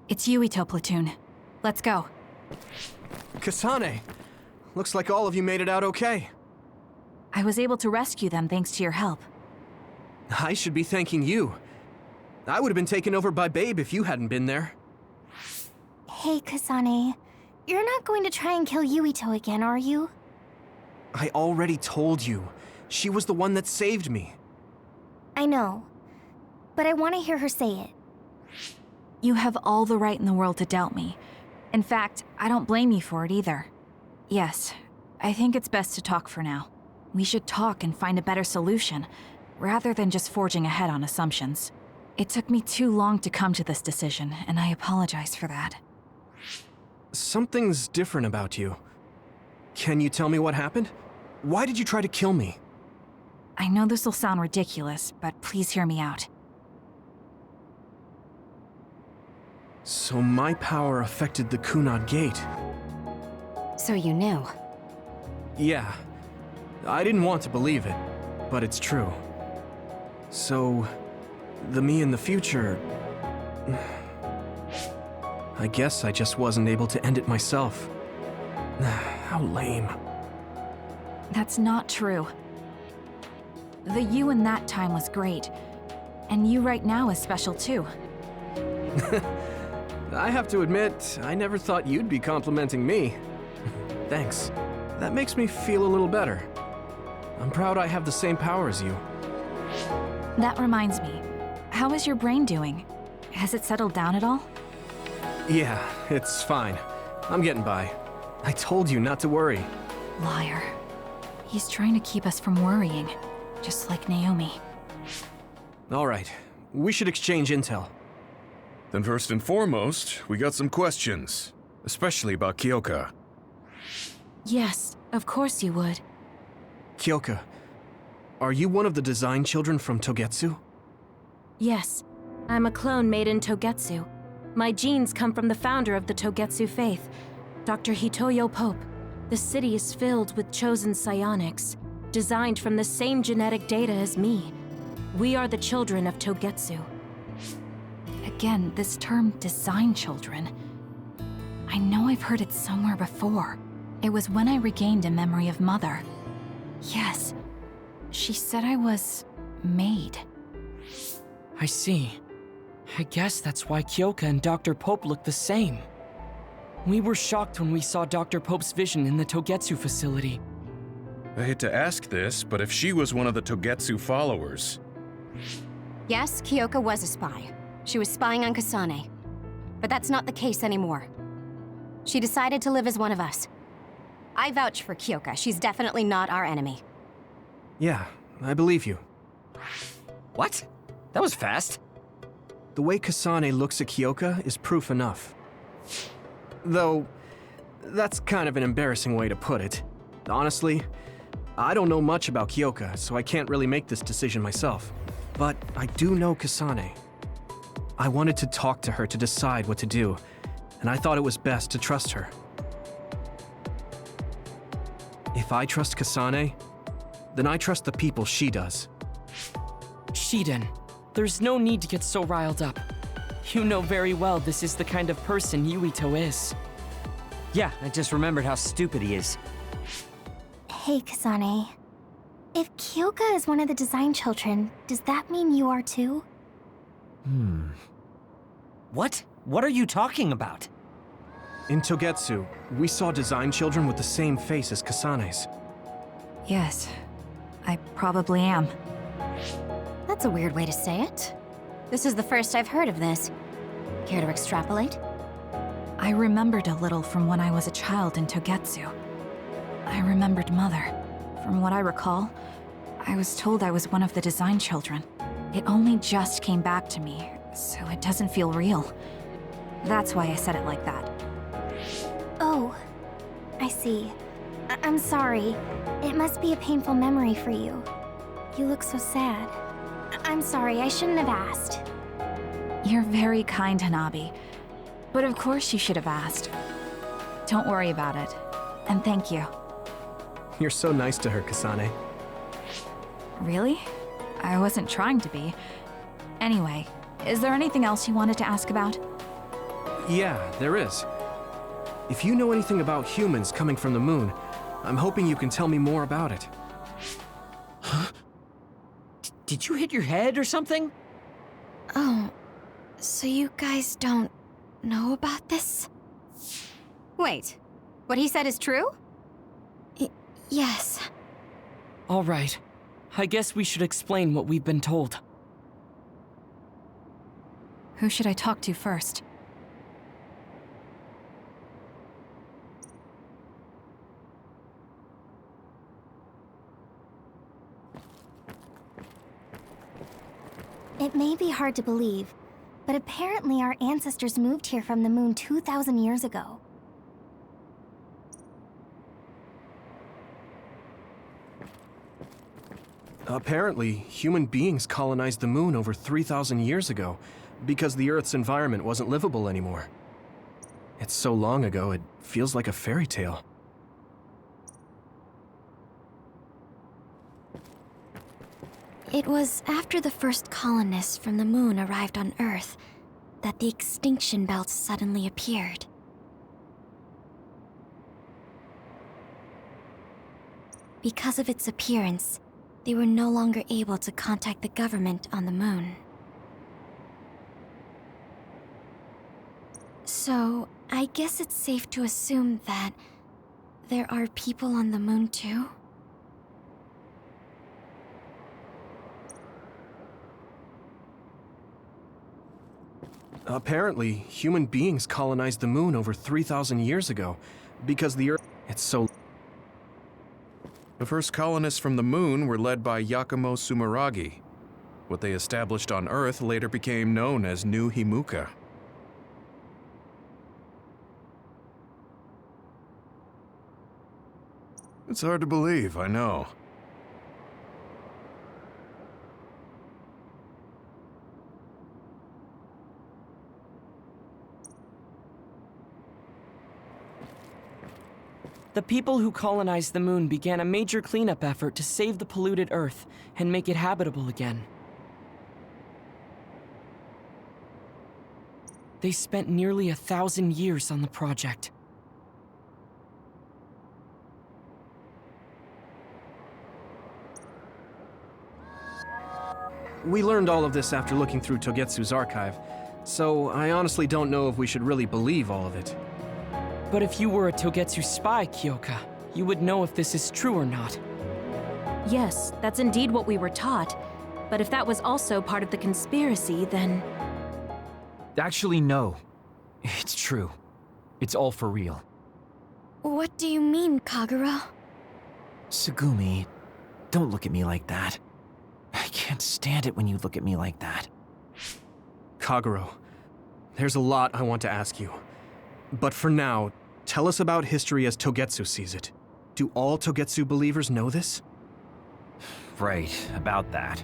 It's Yuito platoon. Let's go. Kasane! Looks like all of you made it out okay. I was able to rescue them thanks to your help. I should be thanking you. I would have been taken over by Babe if you hadn't been there. Hey, Kasane. You're not going to try and kill Yuito again, are you? I already told you. She was the one that saved me. I know. But I want to hear her say it. You have all the right in the world to doubt me. In fact, I don't blame you for it either. Yes, I think it's best to talk for now. We should talk and find a better solution, rather than just forging ahead on assumptions. It took me too long to come to this decision, and I apologize for that. Something's different about you. Can you tell me what happened? Why did you try to kill me? I know this will sound ridiculous, but please hear me out. So my power affected the Kunad Gate. So you knew. Yeah. I didn't want to believe it, but it's true. So, the me in the future... I guess I just wasn't able to end it myself. How lame. That's not true. The you in that time was great, and you right now is special too. I have to admit, I never thought you'd be complimenting me. Thanks. That makes me feel a little better. I'm proud I have the same power as you. That reminds me, how is your brain doing? Has it settled down at all? Yeah, it's fine. I'm getting by. I told you not to worry. Liar. He's trying to keep us from worrying, just like Naomi. All right, we should exchange intel. Then first and foremost, we got some questions, especially about Kyoka. Yes, of course you would. Kyoka, are you one of the design children from Togetsu? Yes, I'm a clone made in Togetsu. My genes come from the founder of the Togetsu faith, Dr. Hitoyo Pope. The city is filled with chosen psionics, designed from the same genetic data as me. We are the children of Togetsu. Again, this term, design children. I know I've heard it somewhere before. It was when I regained a memory of Mother. Yes, she said I was made. I see. I guess that's why Kyoka and Dr. Pope look the same. We were shocked when we saw Dr. Pope's vision in the Togetsu facility. I hate to ask this, but if she was one of the Togetsu followers... Yes, Kyoka was a spy. She was spying on Kasane. But that's not the case anymore. She decided to live as one of us. I vouch for Kyoka. She's definitely not our enemy. Yeah, I believe you. What? That was fast. The way Kasane looks at Kyoka is proof enough. Though, that's kind of an embarrassing way to put it. Honestly, I don't know much about Kyoka, so I can't really make this decision myself. But I do know Kasane. I wanted to talk to her to decide what to do, and I thought it was best to trust her. If I trust Kasane, then I trust the people she does. Shiden, there's no need to get so riled up. You know very well this is the kind of person Yuito is. Yeah, I just remembered how stupid he is. Hey, Kasane. If Kyoka is one of the design children, does that mean you are too? What? What are you talking about? In Togetsu, we saw design children with the same face as Kasane's. Yes, I probably am. That's a weird way to say it. This is the first I've heard of this. Care to extrapolate? I remembered a little from when I was a child in Togetsu. I remembered Mother. From what I recall, I was told I was one of the design children. It only just came back to me, so it doesn't feel real. That's why I said it like that. Oh, I see. I'm sorry. It must be a painful memory for you. You look so sad. I'm sorry, I shouldn't have asked. You're very kind, Hanabi. But of course you should have asked. Don't worry about it. And thank you. You're so nice to her, Kasane. Really? I wasn't trying to be. Anyway, is there anything else you wanted to ask about? Yeah, there is. If you know anything about humans coming from the moon, I'm hoping you can tell me more about it. Huh? Did you hit your head or something? Oh, so you guys don't know about this? Wait, what he said is true? Yes. All right. I guess we should explain what we've been told. Who should I talk to first? It may be hard to believe, but apparently our ancestors moved here from the moon 2,000 years ago. Apparently, human beings colonized the moon over 3,000 years ago because the Earth's environment wasn't livable anymore. It's so long ago, it feels like a fairy tale. It was after the first colonists from the moon arrived on Earth that the extinction belt suddenly appeared. Because of its appearance, they were no longer able to contact the government on the moon. So, I guess it's safe to assume that there are people on the moon too? Apparently, human beings colonized the moon over 3,000 years ago because the Earth... It's so... The first colonists from the moon were led by Yakumo Sumeragi. What they established on Earth later became known as New Himuka. It's hard to believe, I know. The people who colonized the moon began a major cleanup effort to save the polluted Earth and make it habitable again. They spent nearly 1,000 years on the project. We learned all of this after looking through Togetsu's archive, so I honestly don't know if we should really believe all of it. But if you were a Togetsu spy, Kyoka, you would know if this is true or not. Yes, that's indeed what we were taught. But if that was also part of the conspiracy, then... Actually, no. It's true. It's all for real. What do you mean, Kagero? Tsugumi, don't look at me like that. I can't stand it when you look at me like that. Kagero, there's a lot I want to ask you. But for now, tell us about history as Togetsu sees it. Do all Togetsu believers know this? Right, about that.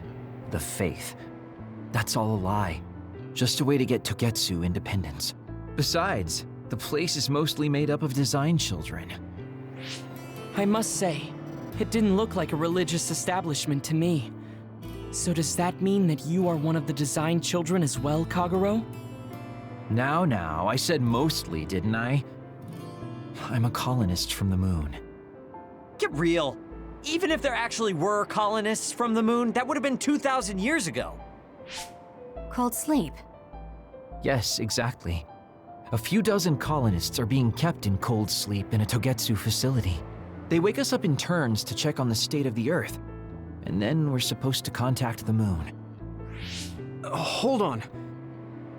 The faith. That's all a lie. Just a way to get Togetsu independence. Besides, the place is mostly made up of design children. I must say, it didn't look like a religious establishment to me. So does that mean that you are one of the design children as well, Kagero? Now, I said mostly, didn't I? I'm a colonist from the moon. Get real. Even if there actually were colonists from the moon, that would have been 2,000 years ago. Cold sleep. Yes, exactly. A few dozen colonists are being kept in cold sleep in a Togetsu facility. They wake us up in turns to check on the state of the Earth, and then we're supposed to contact the moon. Hold on.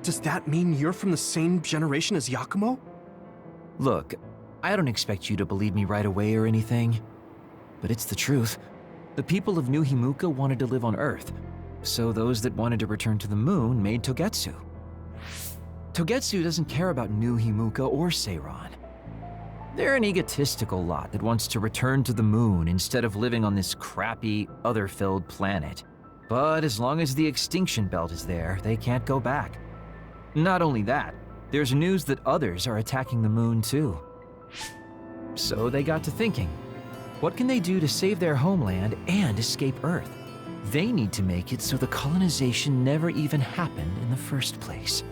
Does that mean you're from the same generation as Yakumo? Look, I don't expect you to believe me right away or anything, but it's the truth. The people of New Himuka wanted to live on Earth, so those that wanted to return to the moon made Togetsu. Togetsu doesn't care about New Himuka or Seiran. They're an egotistical lot that wants to return to the moon instead of living on this crappy, other-filled planet. But as long as the extinction belt is there, they can't go back. Not only that, there's news that others are attacking the moon too. So they got to thinking, what can they do to save their homeland and escape Earth? They need to make it so the colonization never even happened in the first place.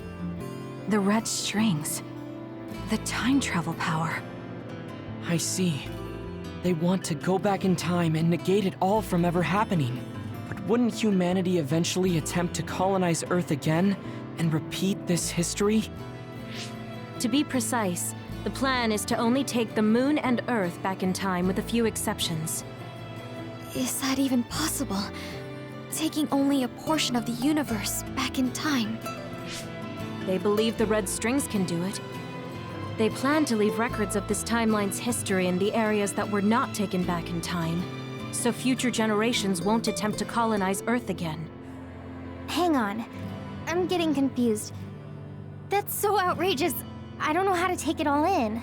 The red strings. The time travel power. I see. They want to go back in time and negate it all from ever happening. But wouldn't humanity eventually attempt to colonize Earth again and repeat this history? To be precise, the plan is to only take the moon and Earth back in time with a few exceptions. Is that even possible? Taking only a portion of the universe back in time? They believe the red strings can do it. They plan to leave records of this timeline's history in the areas that were not taken back in time, so future generations won't attempt to colonize Earth again. Hang on. I'm getting confused. That's so outrageous. I don't know how to take it all in.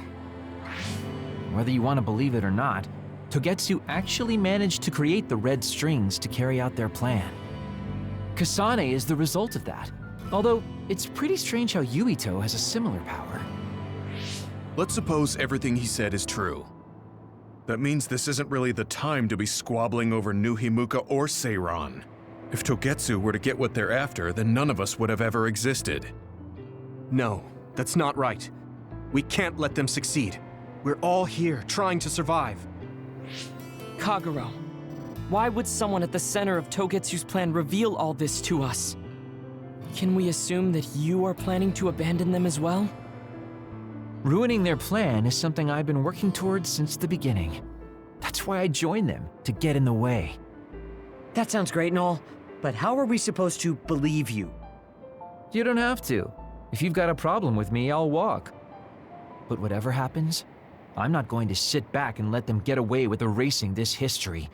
Whether you want to believe it or not, Togetsu actually managed to create the red strings to carry out their plan. Kasane is the result of that, although it's pretty strange how Yuito has a similar power. Let's suppose everything he said is true. That means this isn't really the time to be squabbling over New Himuka or Seiran. If Togetsu were to get what they're after, then none of us would have ever existed. No, that's not right. We can't let them succeed. We're all here, trying to survive. Kagero, why would someone at the center of Togetsu's plan reveal all this to us? Can we assume that you are planning to abandon them as well? Ruining their plan is something I've been working towards since the beginning. That's why I joined them, to get in the way. That sounds great and all, but how are we supposed to believe you? You don't have to. If you've got a problem with me, I'll walk. But whatever happens, I'm not going to sit back and let them get away with erasing this history.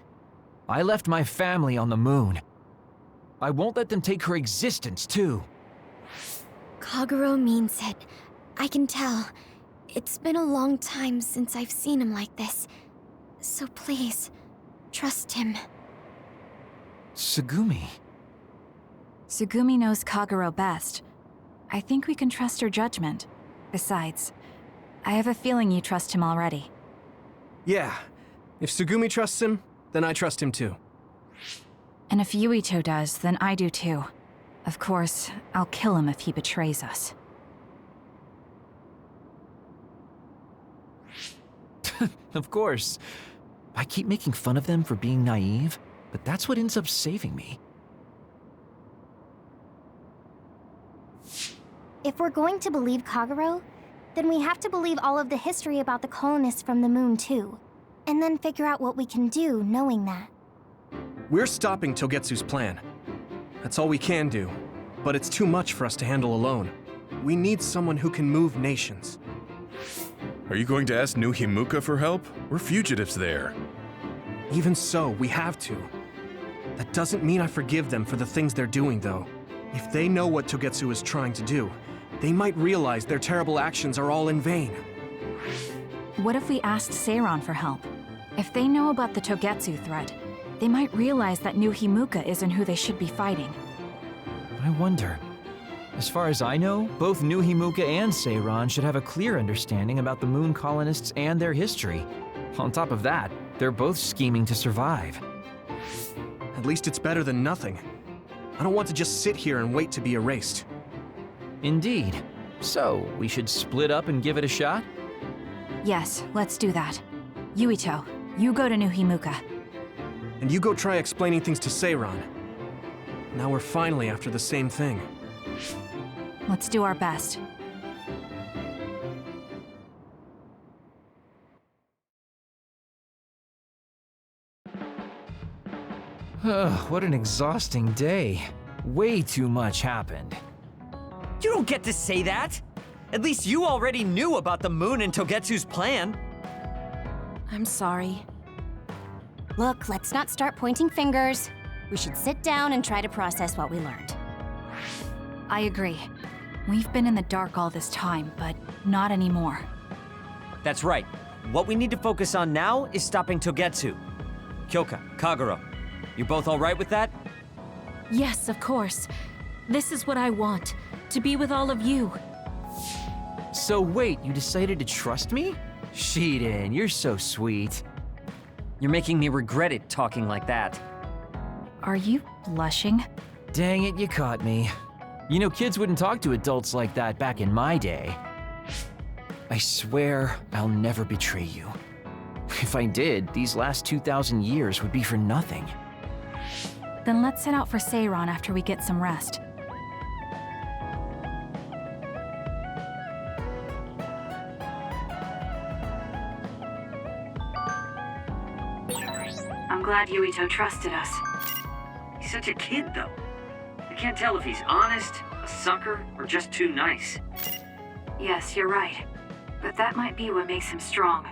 I left my family on the moon. I won't let them take her existence, too. Kagero means it. I can tell. It's been a long time since I've seen him like this. So please, trust him. Tsugumi. Tsugumi knows Kagero best. I think we can trust her judgment. Besides, I have a feeling you trust him already. Yeah. If Tsugumi trusts him, then I trust him too. And if Yuito does, then I do too. Of course, I'll kill him if he betrays us. Of course. I keep making fun of them for being naive, but that's what ends up saving me. If we're going to believe Kagero, then we have to believe all of the history about the colonists from the moon too. And then figure out what we can do knowing that. We're stopping Togetsu's plan. That's all we can do. But it's too much for us to handle alone. We need someone who can move nations. Are you going to ask New Himuka for help? We're fugitives there. Even so, we have to. That doesn't mean I forgive them for the things they're doing, though. If they know what Togetsu is trying to do, they might realize their terrible actions are all in vain. What if we asked Seiron for help? If they know about the Togetsu threat, they might realize that New Himuka isn't who they should be fighting. I wonder. As far as I know, both New Himuka and Seiron should have a clear understanding about the moon colonists and their history. On top of that, they're both scheming to survive. At least it's better than nothing. I don't want to just sit here and wait to be erased. Indeed. So, we should split up and give it a shot? Yes, let's do that. Yuito, you go to New Himuka. And you go try explaining things to Seiron. Now we're finally after the same thing. Let's do our best. What an exhausting day. Way too much happened. You don't get to say that! At least you already knew about the moon and Togetsu's plan. I'm sorry. Look, let's not start pointing fingers. We should sit down and try to process what we learned. I agree. We've been in the dark all this time, but not anymore. That's right. What we need to focus on now is stopping Togetsu. Kyoka, Kagero, you both all right with that? Yes, of course. This is what I want, to be with all of you. So wait, you decided to trust me? Shiden, you're so sweet. You're making me regret it talking like that. Are you blushing? Dang it, you caught me. You know, kids wouldn't talk to adults like that back in my day. I swear I'll never betray you. If I did, these last 2,000 years would be for nothing. Then let's set out for Seiron after we get some rest. I'm glad Yuito trusted us. He's such a kid, though. I can't tell if he's honest, a sucker, or just too nice. Yes, you're right. But that might be what makes him strong.